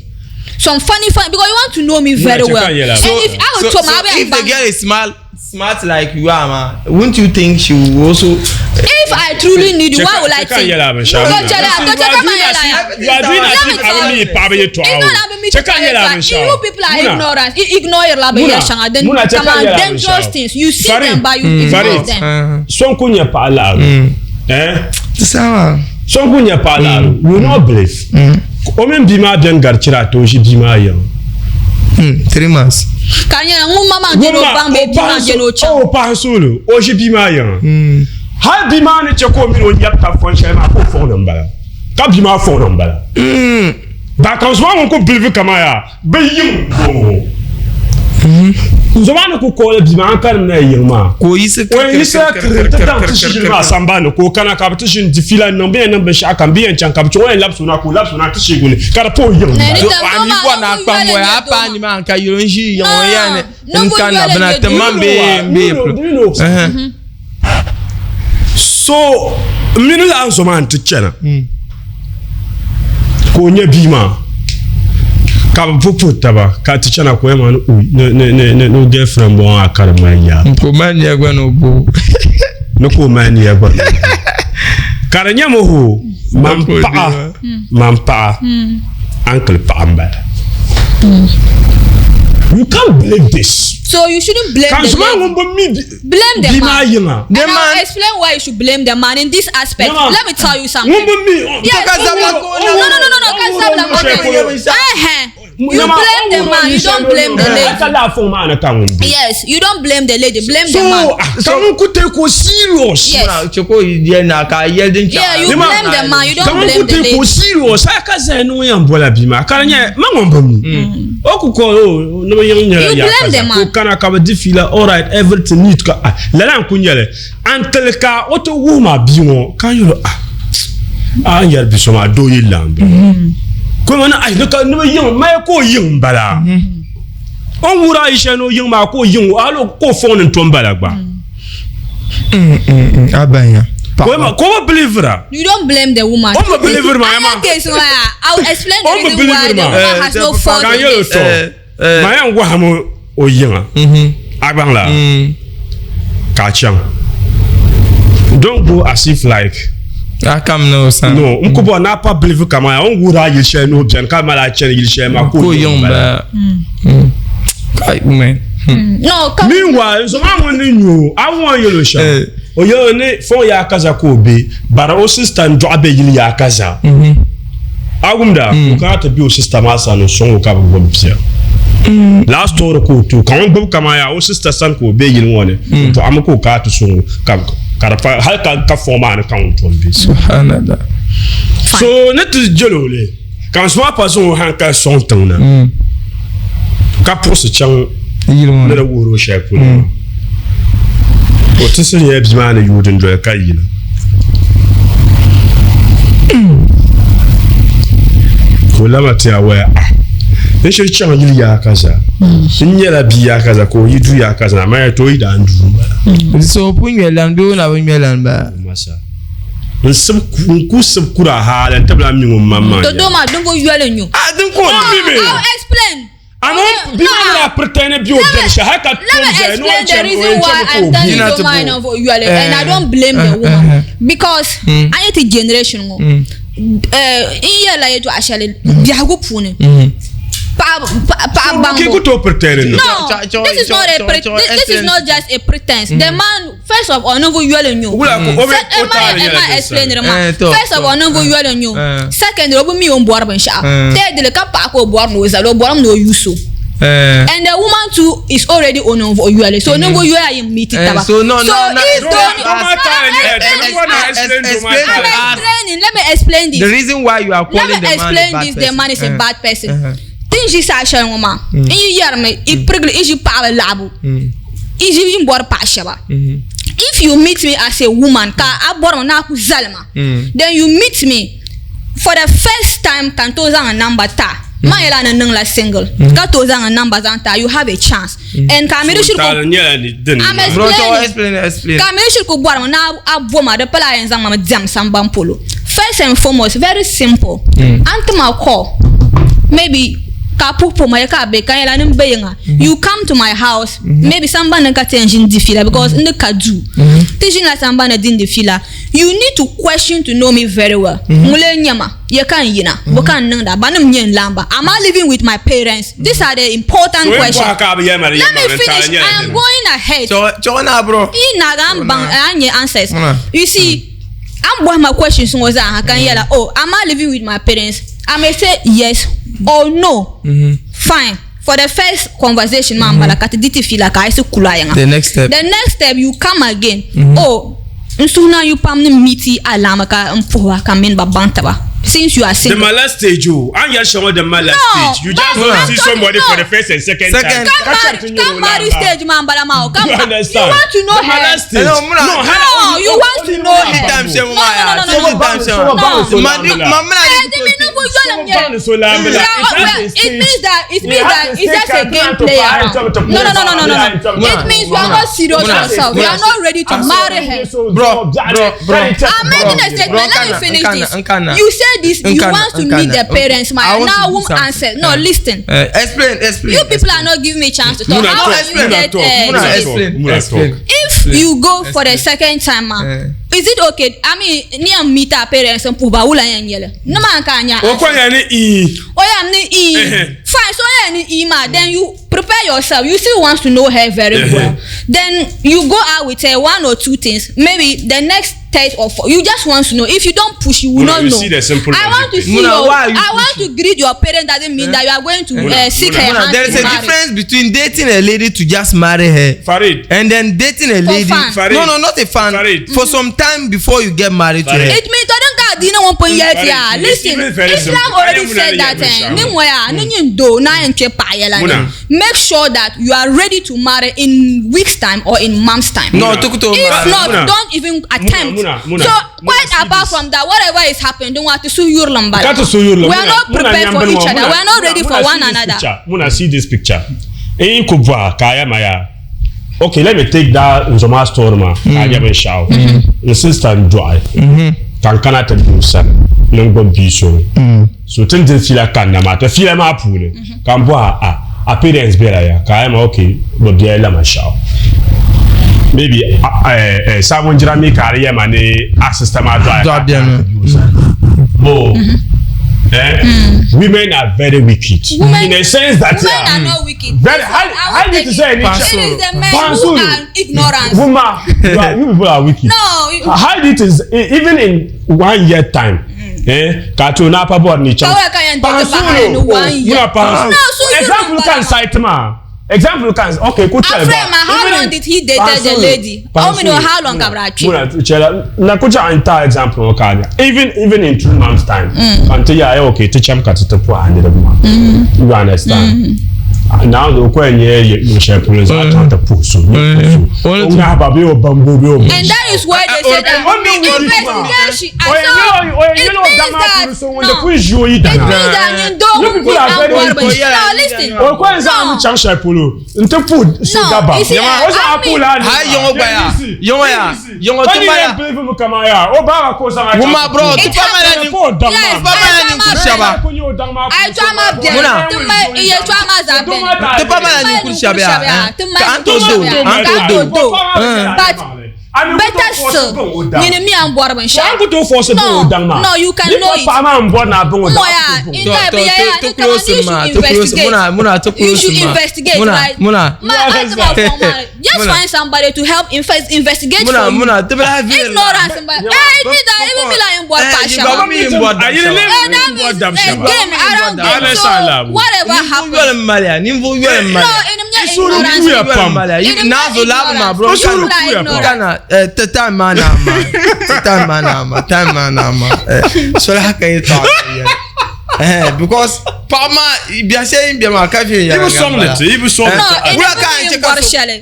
Some funny because you want to know me very well. And if I would if the girl is smart like you are, man, wouldn't you think she will also? If I truly need you, why would I think? You are doing you people are ignorant. Ignore your lab and then come on dangerous things. You see them but you ignore them. Son kunya pa alaru. Son kunya pa alaru. You not believe. Omen bima bien garchira to ji bima yan. 3 months. Kanya mama jeno bambe bima jeno cha. Oh pa solo. O ji bima yan. Ha bima ne cheko mi on yapta fonche ma ko fon nambala. Ka bima fon nambala. Ba kan so won ko believe kama ya. Be yin ko. Nzomano ko ko bima an kan na yin ma. Ko yise ka sambano ko kana ka bitishin difila no be nan be shaka biyan can ka bicho lapsu na tishi gune kada po yin ani kwa na pa mo ya pa ni man ka yonji yon ya ne nkan na bana temambe so minu la nzoman tichena ko nya bima ka pupu taba ka tichena ko ema no girlfriend bon akarma ya ko man ya gwa no bo no ko man ya gwa karanya mo ho mampa uncle pamba. You can't blame this. So you shouldn't blame them. Blame the man. And I'll explain why you should blame the man in this aspect. Let me tell you something. You blame the man, you don't blame the lady. Yes, you don't blame the lady, blame the man. So you could take serious. Yes. Yeah, you blame the man, you don't blame the lady. Serious. I can't say no one bola bima. Karanya, you blame the man. Kana kabadi fila all right everything need ka. Lala kunyele. Until ka auto woman biwo. Can you yer bisoma do yilambe. Komana ay naka no yin ma ko yin bala. On wura ishe no yin ma ko yin alo ko phone ntombala gba. Abanya. Come believer. You don't blame the woman. I'm a believer, my case, I'll explain the reason why the woman has no fault. Can you so? My young wahamo o yin. Agbangla. Kachang. Don't go as if like I come no son. No, unkubo na pa believe kama ya ongura yishe no bien kama la chen yishe ma ko yomba. Kai man. No, come. Meanwhile, so I want you. I want you to show. O yo ne fon ya kaza ko be, bara o sister ndo abe yili ya kaza. Agumda, o ka ta bi o sister ma sa no so o ka bo bia. last story ko to kan gbab kama ya o sister san ko be yin woni to am ko ka to sungu kam karafa hal ka forma na kan to be subhanallah so net jolole quand soit pas on han ka son temps na ka pour ce chang yilmo na woro shafu o to sun ya bi ma na yudin do ka yi na ko lama ta waya in shi chan yili ya kaza in yela bi ya kaza ko yidu ya kaza ma ya to yi da andu so punye lando na punye lamba masa un sub ku sub kura halan tabla mi mun mamma to do ma don go yele nyu adun ko bibe I'll explain. anon bi na pretend bi o dem sha haka Let me explain the reason why I'm telling you to mind of Yale, and I don't blame the woman because I need a generation go. In Yale, you actually biago pune. ki ku to pretend No, this is not a this is not just a pretense. The man first of all no go Yale nyu. Explain the man. First of all no go Yale nyu. Second, obu mi on boar ban sha. Third, the ka pa ko boar no za lo boar no yuso. And the woman too is already on Yale, so no go Yale in meet it. So no, Let me explain this. The reason why you are calling the man the man is a bad person. Things is a woman. In you me, it prickly is you power labu. Is you in board pashaba. If you meet me as a woman, then you meet me for the first time, Kantoza and number ta. My Elana Nungla single. Katoza and numbers anta, you have a chance. And Kamiru should explain. Kamiru should go now. A boma the Palayan Zama Jam Sambampolo. First and foremost, very simple. Antama call. Maybe you come to my house, maybe somebody got engine defila because in the kaju, teaching like somebody didn't defila. You need to question to know me very well. Mulenyama, you can't yina, bokan nanda, banam yen lamba. Am I living with my parents? These are the important questions. Let me finish. I am going ahead. Chona bro. Answers. You see, I'm one of my questions was I can yell, oh, am I living with my parents? I may say yes or no. Fine. For the first conversation, the next step, you come again. Oh, now you pam miti alamaka kamin babantaba. Since you are single. The malast stage, you and you're showing the malast stage. You just want to see somebody for the first and second time. Come marry stage, man, Balamao. Come. You understand? You want to know her. No, you want to know her. It means that it's just a game player. No. It means you are not serious yourself. You are not ready to marry her. Bro. I'm making a statement. Let me finish this. You say this, you want to meet the parents. My now woman answered. No, listen. Explain. You people are not giving me a chance to talk. How will you get explain? If you go for the second time, is it okay? I mean, near meet our parents and puba ula yele. No man kanya. Fine, so then you prepare yourself. You still want to know her very well. Then you go out with her 1 or 2 things. Maybe the next third or fourth. You just want to know. If you don't push, you will not know. I want to see I want to greet your parents. Doesn't mean that you are going to seek her hand. There is a difference between dating a lady to just marry her, Farid, and then dating a lady. Farid. No, not a fan. Farid. For some time before you get married to her. It means I don't got dinner 1 point yet. Yeah, listen. Islam already said that. Make sure that you are ready to marry in weeks' time or in months' time. No, if not, don't even attempt. So quite apart from that, whatever is happening, don't want to sue your lumbar. We are not prepared for each other. We are not ready for one another. Muna see this picture. Okay, let me take that Nzoma story ma. Kaya ben shao. Sister Joy. Kankana te busa. Nangbo biso. So tende fila kanna ma. Te fila ma pule. Kambo a parents bela ya. Kaya ma okay. Bo bia la ma shao. Maybe someone jira me career mane assistant ma drive. Women are very wicked. In a sense that women are not wicked. Very how did you say it? It is the men who are ignorant. Woman, you people are wicked. No. How it is even in 1 year time. ka to na pa bor ni cham Kawai kan yan da ba ha no wan yi. muna pa example kan site ma example kan okay ko tell ba how long did he date the lady? How many how long Gabrachi? muna chela na ko ja enta example ka even in 2 months time until ya okay to cham ka to po 100 ma you understand now the kwenye you share police at puso una babi o bambo bi o and that is why they say that investigation you know that so when the push you eat that you don't put now listen o kwenza am chan share polo nte food so gaba o sa apula ha yongo tumba ya believe mu kama ya o ba ko sa ma uma bro tupamana ni kushaba ai twama bia tumba iye twama za ben tupamana ni kushaba anto do better still you me am board ban sha to force no you can know it pa ma board na bon to close muna to close you should investigate right muna just find somebody to help investigate muna to be ignorance even me like board passion game around whatever happens nazo lava ma bro time manama so la haka yi talk because pama biase biama ka fi ya ibu song no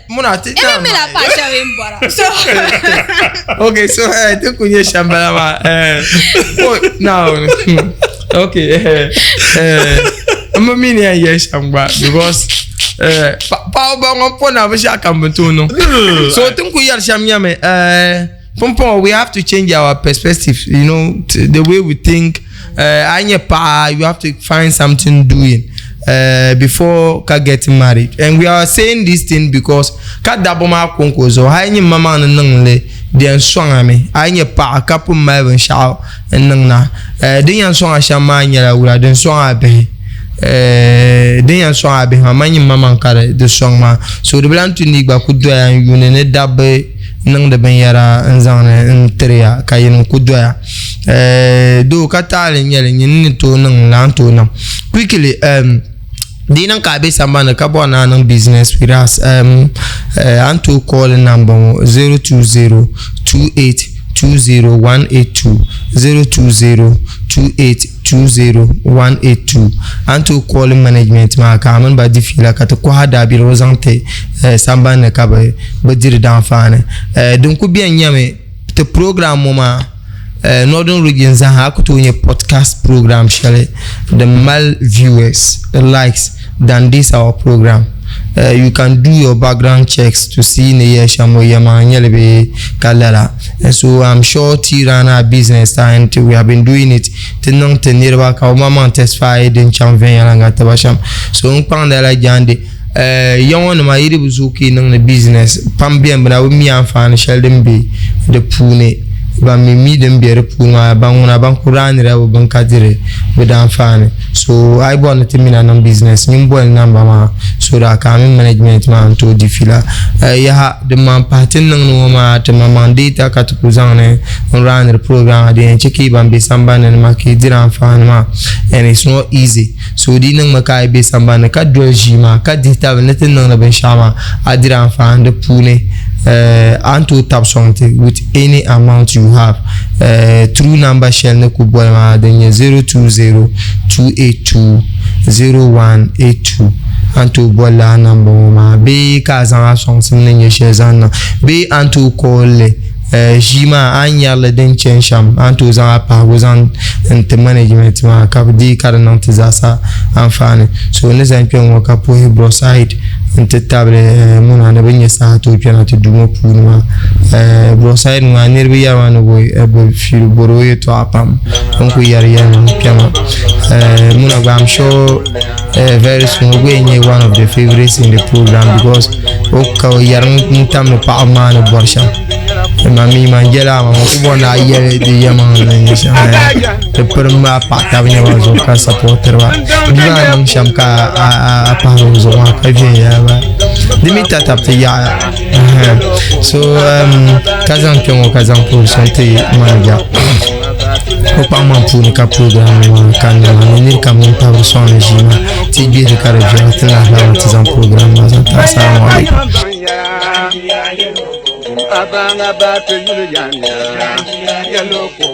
muna even me la passion we mbora so okay so to kunye shambala ma now okay I'm mean ya shamba because pa ba ngon pona ba sha kambuto no so tinku yar shamnya me pompo we have to change our perspective, you know, the way we think. You have to find something doing before getting married. And we are saying this thing because kadaboma konko so hayi mama nan le den songa me anye pa kapu maven shaw nan na den yan songa shama nyala wura den songa be den yan songa be manyi mama kare de songa so de blantu ni gba ku do yan yune dabbe nang de ben yara nzane ntria kayin ku do ya do katale nyele nyin to nang lan to nam quickly dinan ka be sambana ka bona nan business with us anto call number 02028208182 02028208182 anto call management ma ka man ba difila ka to ko hada bi rozante sambana ka ba dir dan fane dun ku bien nyame te programme ma Northern Regions ha ko to nye podcast program shele the mal viewers the likes than this our program. You can do your background checks to see ne yeshamo yamanyelebe kalala. And so I'm sure Tirana business and we have been doing it tenong tenirba ka mama testify den chamven yalanga tabasham. So mpanda la jande yawon ma yiri buzuki nang the business pambien bana mi amfani sheldon be the pune ba mi dem biere puma banguna bankurani rewo bankadire bedan fane so I born timina non business nyimbo namba ma so da ka management ma to difila ya de man patin nan no ma te ma mandate ka to kuzane on run the program de cheki bambe sambane ma ki diran fane ma and it's not easy so di nan ma kai be sambane ka doji ma ka dita ne tin nan ben shama adiran fane de pune and to tap something with any amount you have through number shell ne ku boy ma denye 0202820182 and to bola number ma be ka zan something ne share zan be and to call jima anyal den chensham anto za pa wozan ente management ma kabdi karnan tizasa amfane so ne zan pen wo kapo hebro side ente table mona na benye sa to pena to dumo puma bro side ma nirbi ya no boy ebo firu boro to apam onko yar yan pema mona I'm sure very soon we nye one of the favorites in the program because okka yar mutam pa amana borsha mami manjela mama kubona yele di yama nyesha te perma pata bnya bazo ka supporter wa diga nam shamka a paro zo ma ka ya ba dimita tapte ya so kazan pour santé manager o pa man puuni ka program kan na ni kam ni pa so na jima ti bi de ka review ti la la ti zan program ma zan ta assalamu alaikum abanga ba te yulu janya yalo ko